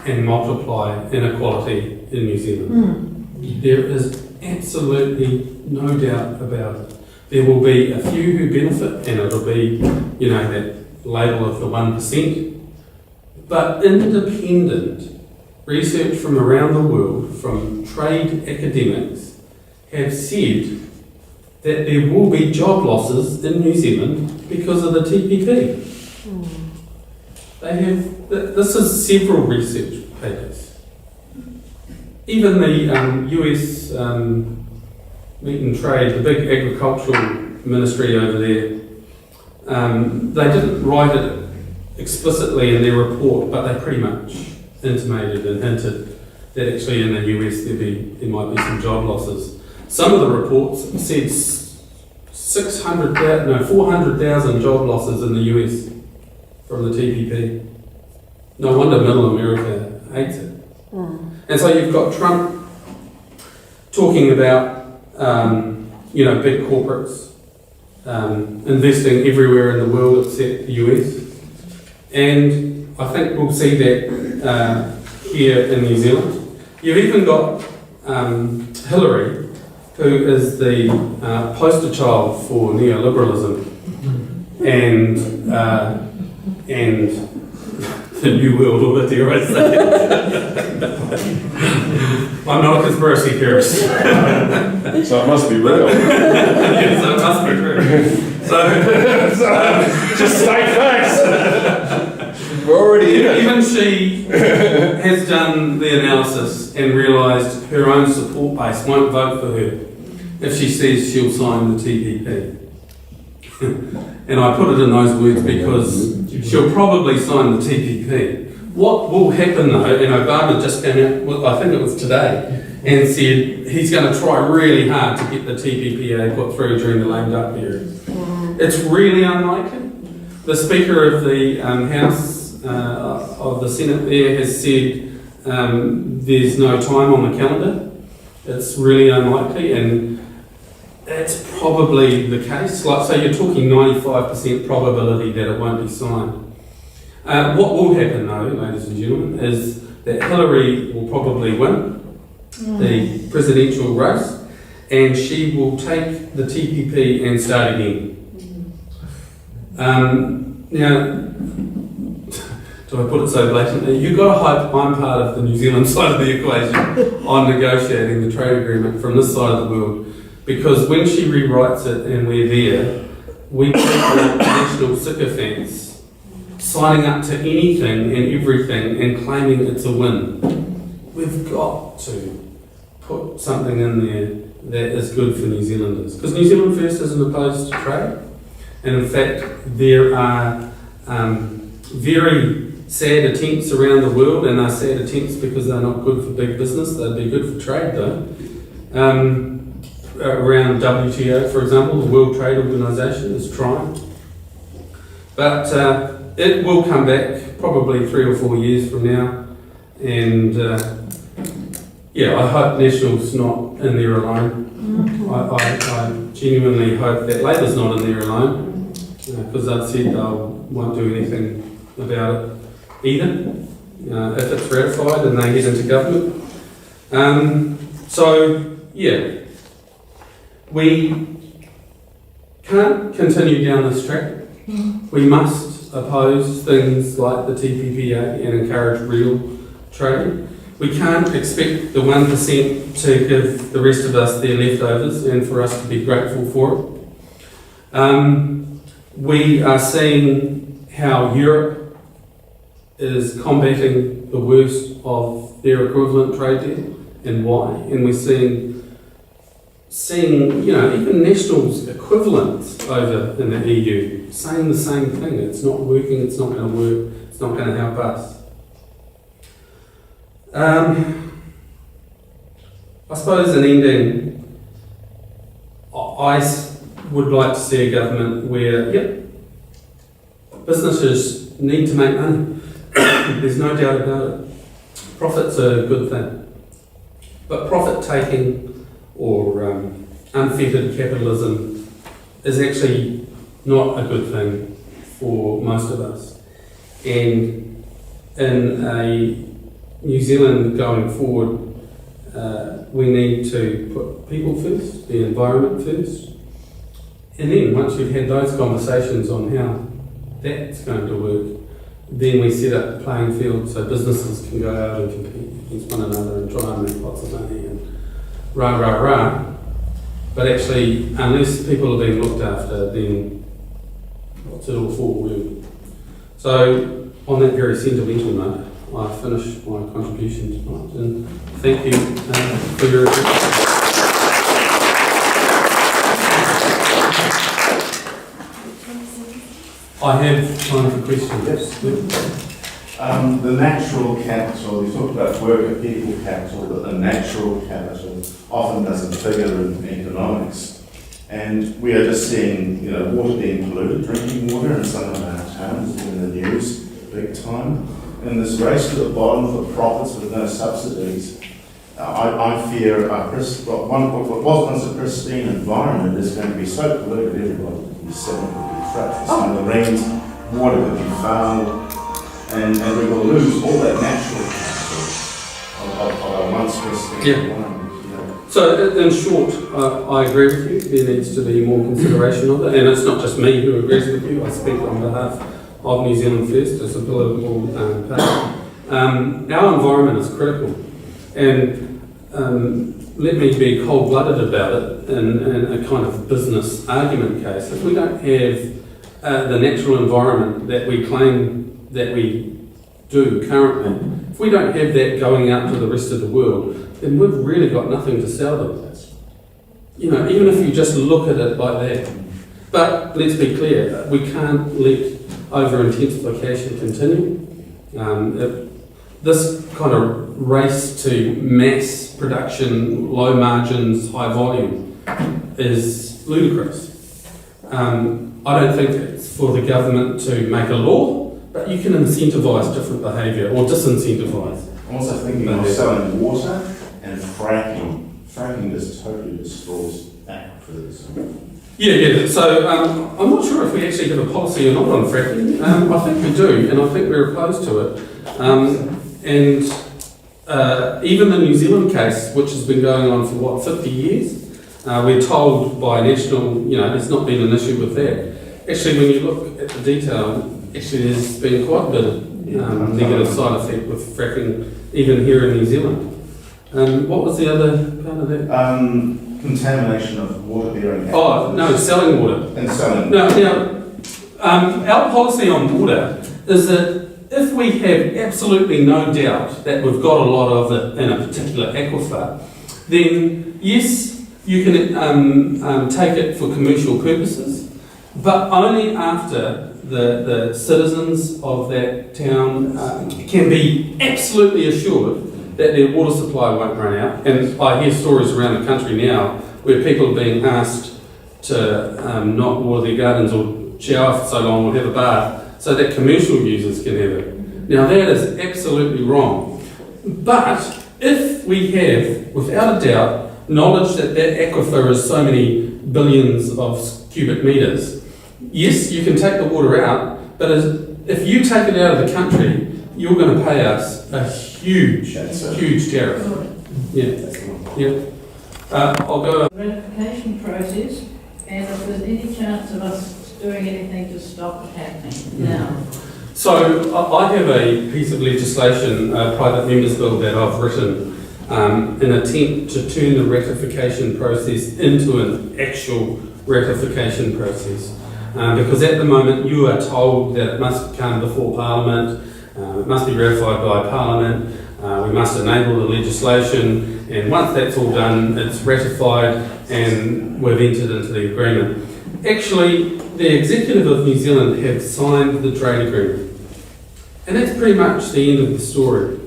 and multiply inequality in New Zealand. There is absolutely no doubt about it. There will be a few who benefit, and it'll be, that label of the 1%. But independent research from around the world, from trade academics, have said that there will be job losses in New Zealand because of the TPP. This is several research papers. Even the US Meat and Trade, the big agricultural ministry over there, they didn't write it explicitly in their report, but they pretty much intimated and hinted that actually in the US there might be some job losses. Some of the reports said 400,000 job losses in the US from the TPP. No wonder Middle America hates it. And so you've got Trump talking about, big corporates investing everywhere in the world except the US. And I think we'll see that here in New Zealand. You've even got Hillary, who is the poster child for neoliberalism and the New World Order, dare I say. I'm not a conspiracy theorist. So it must be real. Yeah, so it must be true. So, Just state facts. We're already in it. even she has done the analysis and realised her own support base won't vote for her if she says she'll sign the TPP. And I put it in those words because she'll probably sign the TPP. What will happen though, and Obama just came out, well, I think it was today, and said he's going to try really hard to get the TPPA put through during the lame duck period. It's really unlikely. The Speaker of the House of the Senate there has said there's no time on the calendar. It's really unlikely, and that's probably the case. So you're talking 95% probability that it won't be signed. What will happen though, ladies and gentlemen, is that Hillary will probably win the presidential race, and she will take the TPP and start again. Now, do I put it so blatantly? You've got to hope I'm part of the New Zealand side of the equation on negotiating the trade agreement from this side of the world, because when she rewrites it and we're there, we keep the national sycophants signing up to anything and everything and claiming it's a win. We've got to put something in there that is good for New Zealanders. Because New Zealand First isn't opposed to trade. And in fact, there are very sad attempts around the world, and they're sad attempts because they're not good for big business. They'd be good for trade though. Around WTO, for example, the World Trade Organization is trying. But it will come back probably 3 or 4 years from now, and I hope National's not in there alone. I genuinely hope that Labor's not in there alone, because they've said they won't do anything about it either, if it's ratified and they get into government. We can't continue down this track. We must oppose things like the TPPA and encourage real trade. We can't expect the 1% to give the rest of us their leftovers and for us to be grateful for it. We are seeing how Europe is combating the worst of their equivalent trade debt and why. And we're seeing even National's equivalents over in the EU saying the same thing. It's not working, it's not going to work, it's not going to help us. I suppose in ending, I would like to see a government where, businesses need to make money. There's no doubt about it. Profit's a good thing. But profit-taking or unfettered capitalism is actually not a good thing for most of us. And in a New Zealand going forward, we need to put people first, the environment first. And then once you've had those conversations on how that's going to work, then we set up the playing field so businesses can go out and compete against one another and try and make lots of money and rah, rah, rah. But actually, unless people are being looked after, then what's it all for, really? So, on that very sentimental note, I finish my contribution tonight, and thank you for your attention. I have time for questions. Yes. The natural capital, you talked about worker people capital, but the natural capital often doesn't figure in economics. And we are just seeing, water being polluted, drinking water in some of our towns in the news, big time. And this race to the bottom for profits with no subsidies, I fear what was once a pristine environment is going to be so polluted, everybody will be sitting, will be trapped. Some of the rains, water will be foul, and we will lose all that natural capital of our once pristine environment. So, in short, I agree with you. There needs to be more consideration of it, and it's not just me who agrees with you. I speak on behalf of New Zealand First as a political party. Our environment is critical, and let me be cold-blooded about it in a kind of business argument case. If we don't have the natural environment that we claim that we do currently, if we don't have that going out to the rest of the world, then we've really got nothing to sell them. Even if you just look at it like that. But let's be clear, we can't let over-intensification continue. This kind of race to mass production, low margins, high volume is ludicrous. I don't think it's for the government to make a law, but you can incentivise different behaviour or disincentivise. I'm also thinking of selling water and fracking. Fracking just totally destroys aquifers. Yeah. So I'm not sure if we actually have a policy or not on fracking. I think we do, and I think we're opposed to it. Even the New Zealand case, which has been going on for 50 years, we're told by national, there's not been an issue with that. Actually, when you look at the detail, there's been quite a bit of negative side effect with fracking, even here in New Zealand. What was the other part of that? Contamination of water-bearing aquifers. Oh, no, selling water. And selling. Now, our policy on water is that if we have absolutely no doubt that we've got a lot of it in a particular aquifer, then yes, you can take it for commercial purposes, but only after the citizens of that town can be absolutely assured that their water supply won't run out. And I hear stories around the country now where people are being asked to not water their gardens or shower for so long or have a bath so that commercial users can have it. Now that is absolutely wrong. But if we have, without a doubt, knowledge that that aquifer is so many billions of cubic metres, yes, you can take the water out, but if you take it out of the country, you're going to pay us a huge tariff. Yeah. I'll go. Ratification process, and if there's any chance of us doing anything to stop it happening now. So I have a piece of legislation, a private members bill that I've written, an attempt to turn the ratification process into an actual ratification process. Because at the moment you are told that it must come before Parliament, it must be ratified by Parliament, we must enable the legislation, and once that's all done, it's ratified and we've entered into the agreement. Actually, the Executive of New Zealand have signed the trade agreement, and that's pretty much the end of the story.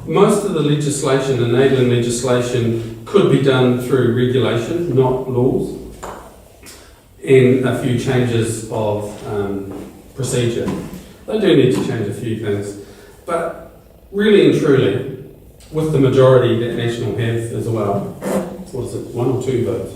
Most of the legislation, enabling legislation, could be done through regulation, not laws, and a few changes of procedure. They do need to change a few things, but really and truly, with the majority that National have as well, what is it, 1 or 2 votes,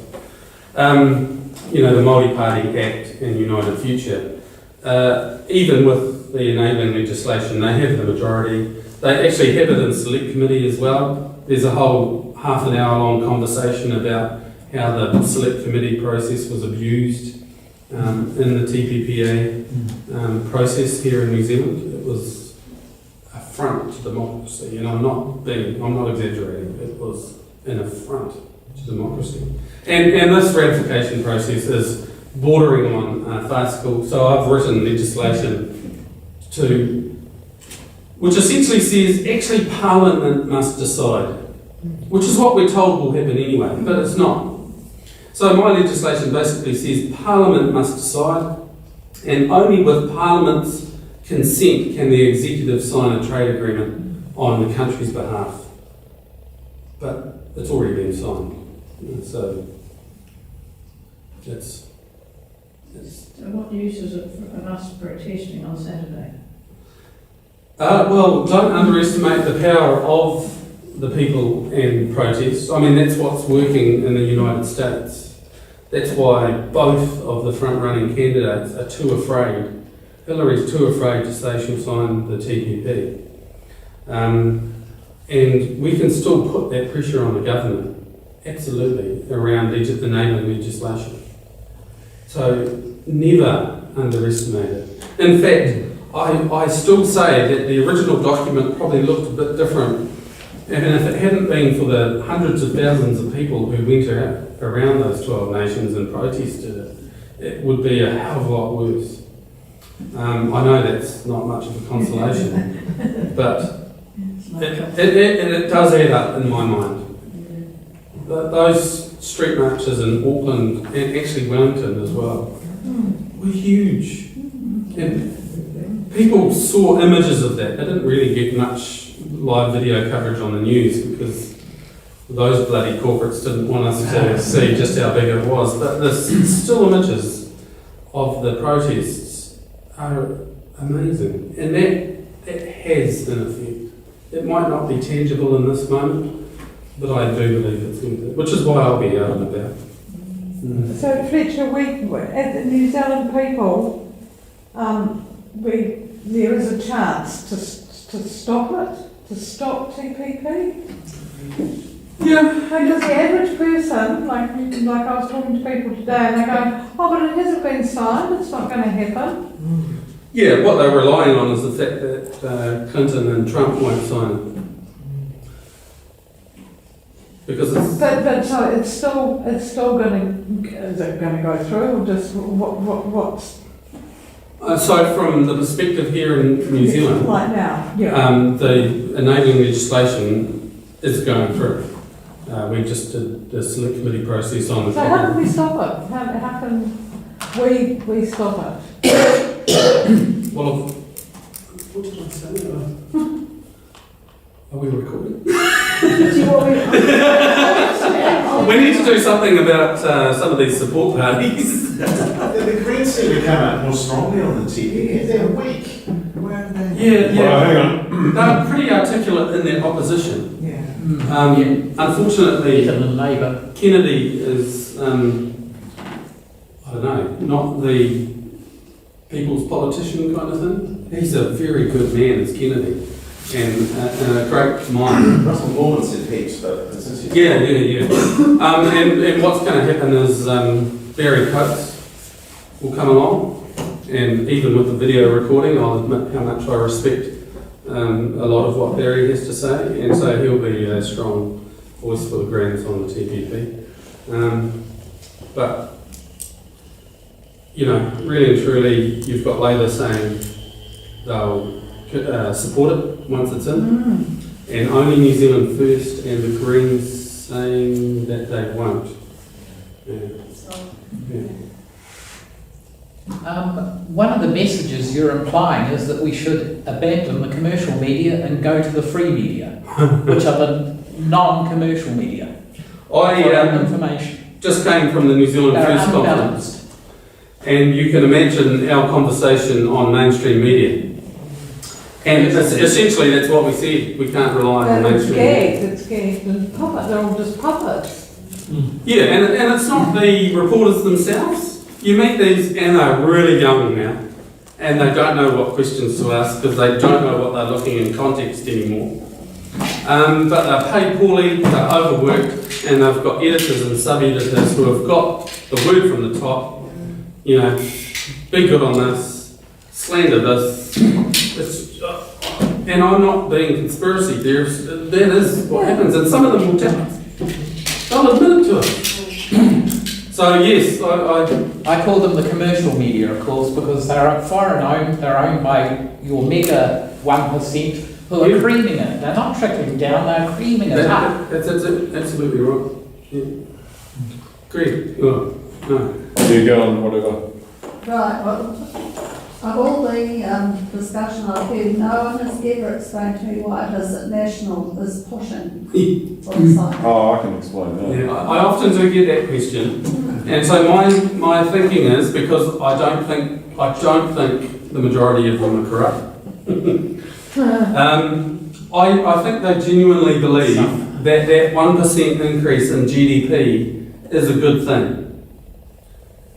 the Multi-Party Act and United Future, even with the enabling legislation, they have the majority. They actually have it in select committee as well. There's a whole half an hour long conversation about how the select committee process was abused in the TPPA process here in New Zealand. It was an affront to democracy, and I'm not exaggerating. It was an affront to democracy. And this ratification process is bordering on farcical. So I've written legislation which essentially says actually Parliament must decide, which is what we're told will happen anyway, but it's not. So my legislation basically says Parliament must decide, and only with Parliament's consent can the executive sign a trade agreement on the country's behalf. But it's already been signed, so it's. So what use is it of us protesting on Saturday? Well, don't underestimate the power of the people and protests. I mean, that's what's working in the United States. That's why both of the front-running candidates are too afraid. Hillary's too afraid to say she'll sign the TPP. And we can still put that pressure on the government, absolutely, around enabling legislation. So never underestimate it. In fact, I still say that the original document probably looked a bit different. And if it hadn't been for the hundreds of thousands of people who went around those 12 nations and protested it, it would be a hell of a lot worse. I know that's not much of a consolation, but it does add up in my mind. Those street marches in Auckland and actually Wellington as well were huge. And people saw images of that. They didn't really get much live video coverage on the news because those bloody corporates didn't want us to see just how big it was. But the still images of the protests are amazing. And that has an effect. It might not be tangible in this moment, but I do believe it's going to, which is why I'll be out and about. So Fletcher, as the New Zealand people, there is a chance to stop it, to stop TPP. Yeah. Because the average person, like I was talking to people today, and they're going, oh, but it hasn't been signed, it's not going to happen. Yeah, what they're relying on is the fact that Clinton and Trump won't sign it. Because But so it's still going to, is it going to go through, or just what's so from the perspective here in New Zealand, like now? Yeah. the enabling legislation is going through. We just did the select committee process on the So how can we stop it? How can we stop it? Well, what did I say? Are we recording? We need to do something about some of these support parties. The Greens seem to come out more strongly on the TV. They're weak. Where are they? Yeah. Well, hang on. They're pretty articulate in their opposition. Yeah. Unfortunately, Labour. Kennedy is, I don't know, not the people's politician kind of thing. He's a very good man, is Kennedy, and a great mind. Russell Moore said heaps, but since you Yeah. And what's going to happen is Barry Coates will come along, and even with the video recording, I'll admit how much I respect a lot of what Barry has to say, and so he'll be a strong voice for the Greens on the TPP. But, you know, really and truly, you've got Labour saying they'll support it once it's in, and only New Zealand First and the Greens saying that they won't. Yeah. One of the messages you're implying is that we should abandon the commercial media and go to the free media, which are the non-commercial media. For information. Just came from the New Zealand They're First Conference, unbalanced. and you can imagine our conversation on mainstream media. And essentially that's what we said, we can't rely on mainstream media. It's gagged and puppet, they're all just puppets. Yeah, and it's not the reporters themselves. You meet these, and they're really young now, and they don't know what questions to ask because they don't know what they're looking in context anymore. But they're paid poorly, they're overworked, and they've got editors and sub-editors who have got the word from the top, you know, be good on this, slander this. And I'm not being conspiracy theorist, that is what happens, and some of them will tell us. They'll admit it to us. So yes, I call them the commercial media, of course, because they're foreign owned, they're owned by your mega 1% who are creaming it. They're not trickling down, they're creaming it up. That's absolutely right. Yeah. Great. Oh, no. You go on, whatever. Right, well, of all the discussion I've heard, no one has ever explained to me why it is that National is pushing for the site. Oh, I can explain that. Yeah, I often do get that question, and so my thinking is because I don't think the majority of them are corrupt. I think they genuinely believe that 1% increase in GDP is a good thing.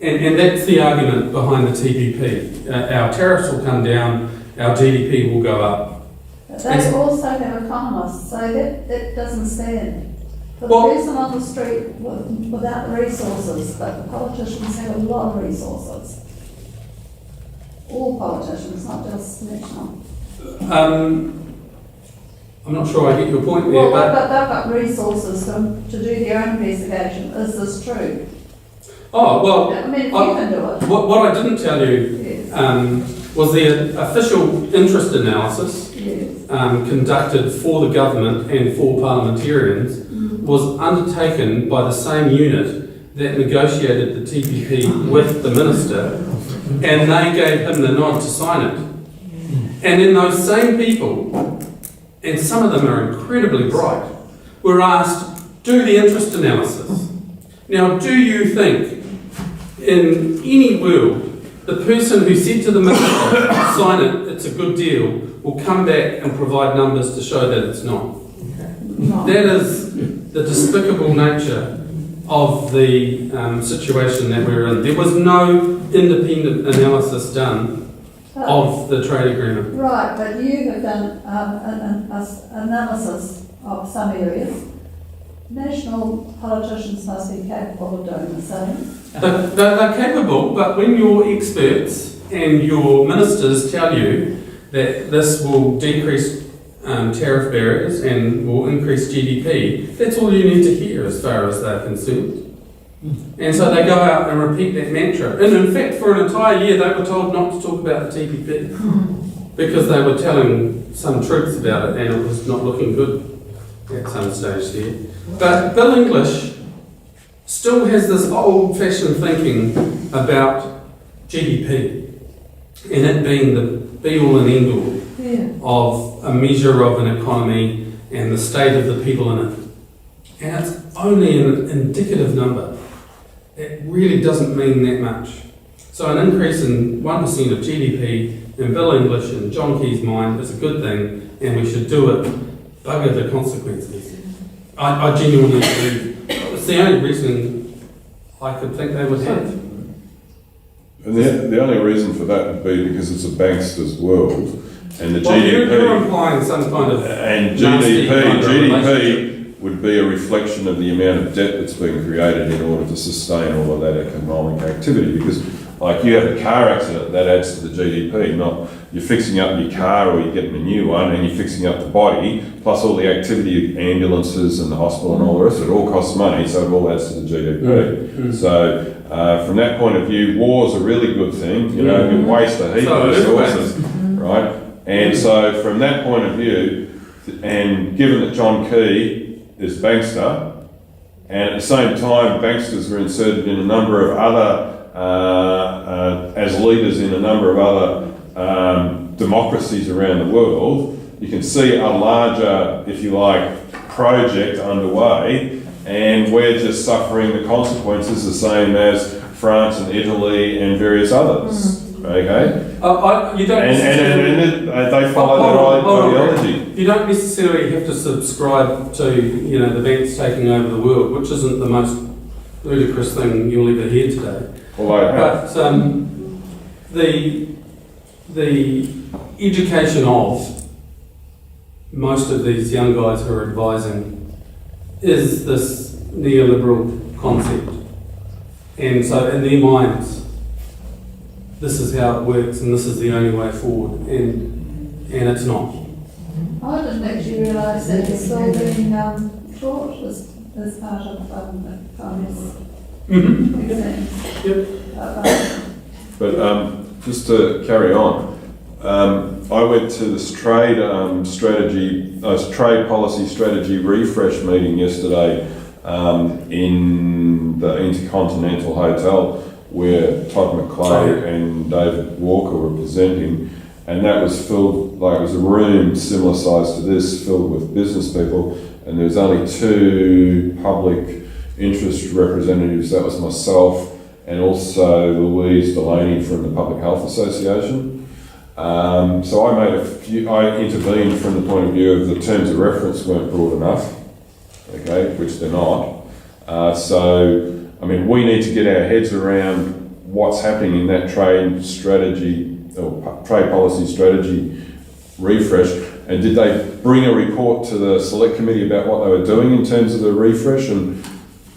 And that's the argument behind the TPP. Our tariffs will come down, our GDP will go up. But they also have economists, so that doesn't stand. For Well- the person on the street without the resources, but the politicians have a lot of resources. All politicians, not just National. I'm not sure I get your point there, Well, but they've got resources to do their own investigation. Is this true? well, I mean, if you can do it. what I didn't tell you Yes. was the official interest analysis Yes. conducted for the government and for parliamentarians was undertaken by the same unit that negotiated the TPP with the minister, and they gave him the nod to sign it. And then those same people, and some of them are incredibly bright, were asked, do the interest analysis. Now, do you think in any world, the person who said to the minister, sign it, it's a good deal, will come back and provide numbers to show that it's not? That is the despicable nature of the situation that we're in. There was no independent analysis done of the trade agreement. Right, but you have done an analysis of some areas. National politicians must be capable of doing the same. They're capable, but when your experts and your ministers tell you that this will decrease tariff barriers and will increase GDP, that's all you need to hear as far as they're concerned. And so they go out and repeat that mantra. And in fact, for an entire year, they were told not to talk about the TPP because they were telling some truths about it and it was not looking good at some stage there. But Bill English still has this old-fashioned thinking about GDP and it being the be-all and end-all of a measure of an economy and the state of the people in it. And it's only an indicative number. It really doesn't mean that much. So an increase in 1% of GDP in Bill English and John Key's mind is a good thing and we should do it, bugger the consequences. I genuinely believe it's the only reason I could think they would have. And the only reason for that would be because it's a bankster's world, and the Well, GDP you're implying some kind of and nasty kind of GDP would be a reflection of the amount of debt that's being created in order to sustain all of that economic activity. Because, like, you have a car accident, that adds to the GDP. Not you're fixing up your car or you're getting a new one and you're fixing up the body, plus all the activity of ambulances and the hospital and all the rest of it. It all costs money, so it all adds to the GDP. So, from that point of view, war's a really good thing. You know, you waste a heap of resources, right? And so, from that point of view, and given that John Key is bankster, and at the same time, banksters were inserted in a number of other, as leaders in a number of other democracies around the world, you can see a larger, if you like, project underway, and we're just suffering the consequences the same as France and Italy and various others. Okay? You don't And they follow that ideology. You don't necessarily have to subscribe to, you know, the banks taking over the world, which isn't the most ludicrous thing you'll ever hear today. Well, they have. But the education of most of these young guys who are advising is this neoliberal concept. And so in their minds, this is how it works and this is the only way forward, and it's not. I didn't actually realise that it's still being taught as part of finance exams. Yep. But just to carry on, I went to this trade policy strategy refresh meeting yesterday in the Intercontinental Hotel, where Todd McClay and David Walker were presenting, and that was filled, like it was a room similar size to this, filled with business people, and there was only 2 public interest representatives. That was myself and also Louise Delaney from the Public Health Association. So I intervened from the point of view of the terms of reference weren't broad enough, okay, which they're not. So, I mean, we need to get our heads around what's happening in that trade strategy, or trade policy strategy refresh. And did they bring a report to the select committee about what they were doing in terms of the refresh? And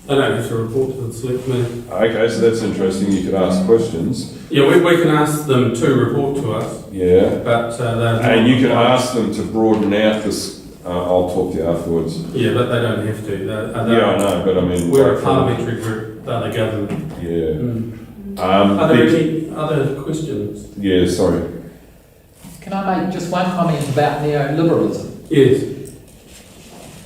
I don't have to report to the select committee. okay, so that's interesting. You could ask questions. Yeah, we can ask them to report to us. Yeah. But and you can ask them to broaden out this. I'll talk to you afterwards. Yeah, but they don't have to. Yeah, I know, but I mean, we're a parliamentary group. They're the government. Yeah. Are there any other questions? Yeah, sorry. Can I make just one comment about neoliberalism? Yes.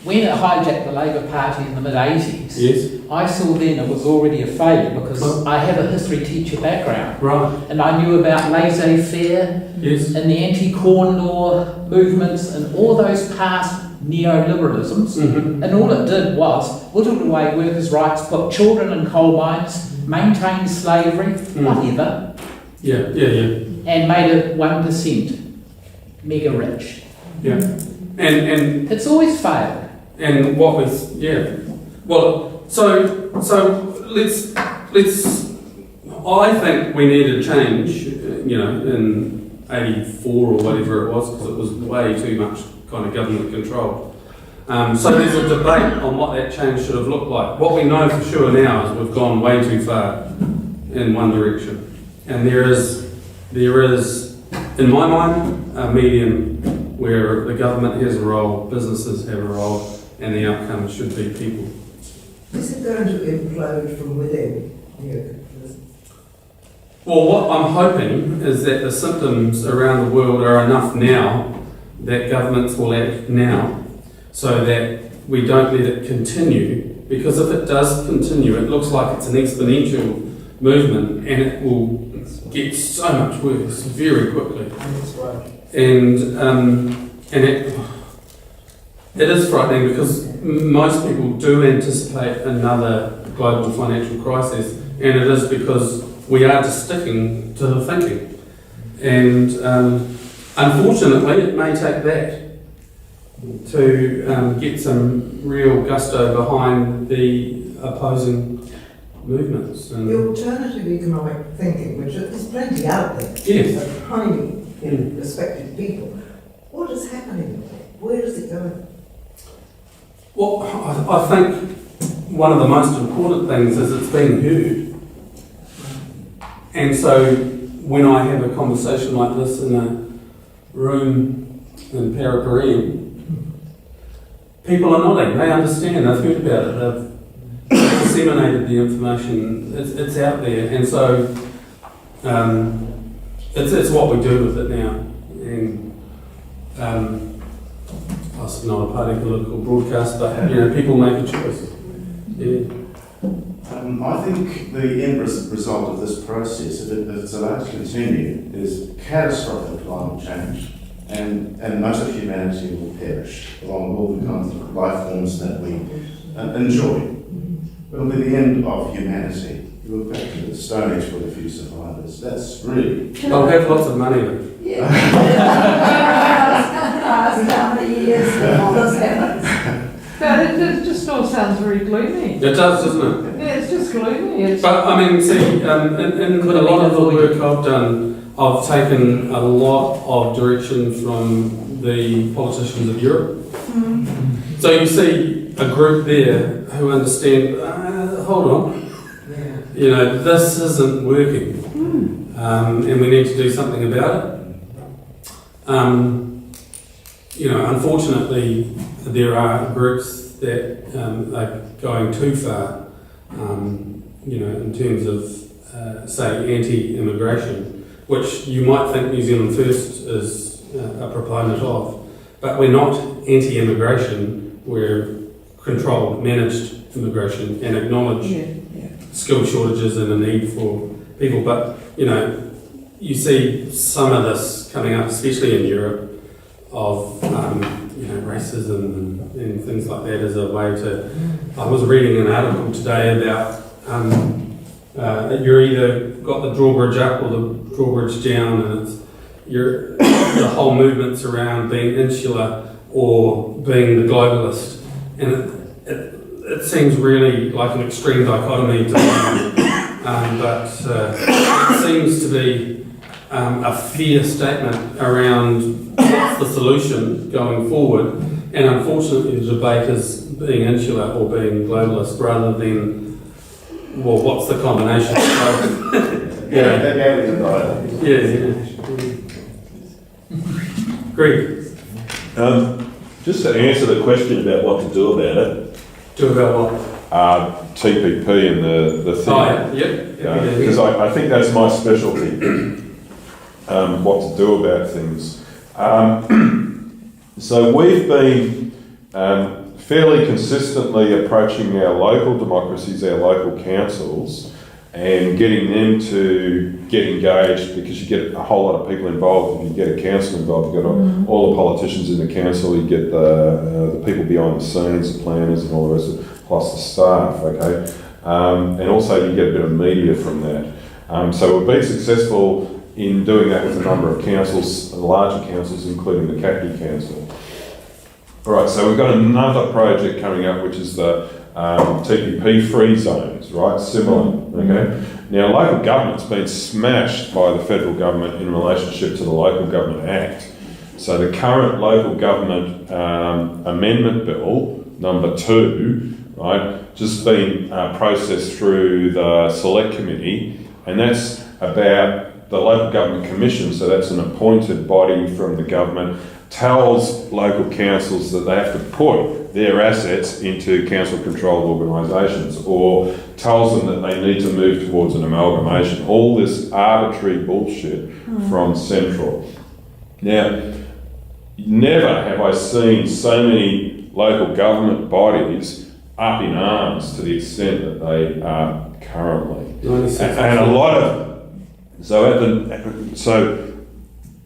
When it hijacked the Labour Party in the mid-80s, Yes. I saw then it was already a failure because I have a history teacher background. Right. And I knew about laissez-faire Yes. and the anti-corn law movements and all those past neoliberalisms. Mm-hmm. And all it did was whittled away workers' rights, put children in coal mines, maintained slavery, whatever, Yeah. and made it 1% mega rich. Yeah. And It's always failed. And what was, yeah. Well, so let's. I think we need a change. In '84 or whatever it was, because it was way too much kind of government control. So there's a debate on what that change should have looked like. What we know for sure now is we've gone way too far in one direction, and there is, in my mind, a medium where the government has a role, businesses have a role, and the outcome should be people. Is it going to implode from within? Well, what I'm hoping is that the symptoms around the world are enough now that governments will act now, so that we don't let it continue, because if it does continue, it looks like it's an exponential movement, and it will get so much worse very quickly. And it is frightening, because most people do anticipate another global financial crisis, and it is because we are just sticking to the thinking. And unfortunately, it may take that to get some real gusto behind the opposing movements. The alternative economic thinking, which is plenty out there, Yes. of highly respected people, what is happening? Where is it going? Well, I think one of the most important things is it's being heard. And so when I have a conversation like this in a room in Paraparine, people are nodding, they understand, they've heard about it, they've disseminated the information, it's out there, and so it's what we do with it now. And it's not a party political broadcast, but people make a choice. Yeah. I think the end result of this process, if it's allowed to continue, is catastrophic climate change, and most of humanity will perish, along with all the kinds of life forms that we enjoy. It'll be the end of humanity. We'll go back to the Stone Age with a few survivors. That's really... They'll have lots of money though. Yeah. How many years before this happens? But it just all sounds very gloomy. It does, doesn't it? Yeah, it's just gloomy. But I mean, see, in a lot of the work I've done, I've taken a lot of direction from the politicians of Europe. So you see a group there who understand, hold on, this isn't working, and we need to do something about it. Unfortunately, there are groups that are going too far, in terms of, say, anti-immigration, which you might think New Zealand First is a proponent of. But we're not anti-immigration, we're controlled, managed immigration and acknowledge skill shortages and a need for people. But, you see some of this coming up, especially in Europe, of racism and things like that as a way to... I was reading an article today about you're either got the drawbridge up or the drawbridge down, and the whole movement's around being insular or being the globalist, and it seems really like an extreme dichotomy to me, but it seems to be a fair statement around what's the solution going forward, and unfortunately the debate is being insular or being globalist rather than, well, what's the combination of both? Greg? Just to answer the question about what to do about it. Do about what? TPP and the thing. Oh, yeah. Because I think that's my specialty. What to do about things. So we've been fairly consistently approaching our local democracies, our local councils, and getting them to get engaged, because you get a whole lot of people involved. If you get a council involved, you've got all the politicians in the council, you get the people behind the scenes, the planners and all the rest of it, plus the staff, okay? And also you get a bit of media from that. So we've been successful in doing that with a number of councils, larger councils, including the Kapiti Council. All right, so we've got another project coming up, which is the TPP free zones, right? Similar, okay? Now, local government's been smashed by the federal government in relationship to the Local Government Act. So the current local government amendment bill, number 2, right, just been processed through the select committee, and that's about the local government commission, so that's an appointed body from the government, tells local councils that they have to put their assets into council-controlled organisations, or tells them that they need to move towards an amalgamation. All this arbitrary bullshit from central. Now, never have I seen so many local government bodies up in arms to the extent that they are currently. And a lot of... So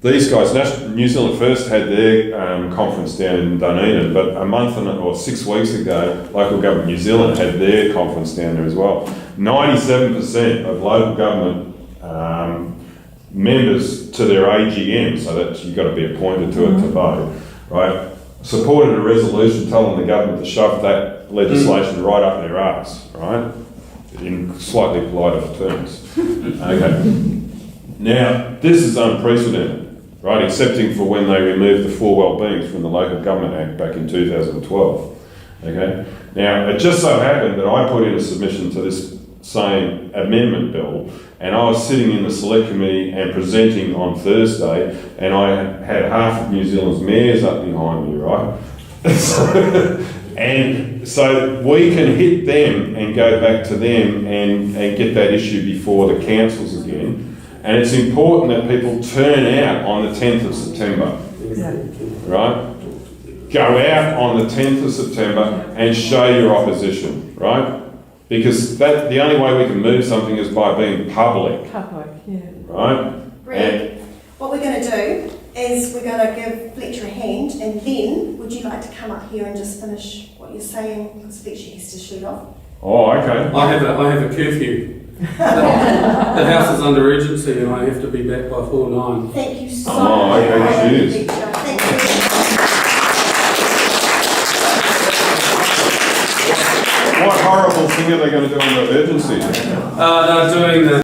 these guys, New Zealand First had their conference down in Dunedin, but a month or 6 weeks ago, Local Government New Zealand had their conference down there as well. 97% of local government members to their AGM, so that you've got to be appointed to it to vote, right, supported a resolution telling the government to shove that legislation right up their arse, right, in slightly politer terms. Okay. Now, this is unprecedented, right, excepting for when they removed the 4 well-beings from the Local Government Act back in 2012, okay? Now, it just so happened that I put in a submission to this same amendment bill, and I was sitting in the select committee and presenting on Thursday, and I had half of New Zealand's mayors up behind me, right? And so we can hit them and go back to them and get that issue before the councils again. And it's important that people turn out on the 10th of September, right? Go out on the 10th of September and show your opposition, right? Because the only way we can move something is by being public. Right? Greg, what we're going to do is we're going to give Fletcher a hand, and then would you like to come up here and just finish what you're saying, because Fletcher has to shoot off? Oh, okay. I have a curfew. The house is under urgency and I have to be back by 4:09. Thank you so much. Okay, cheers. Thank you. What horrible thing are they going to do under urgency? They're doing the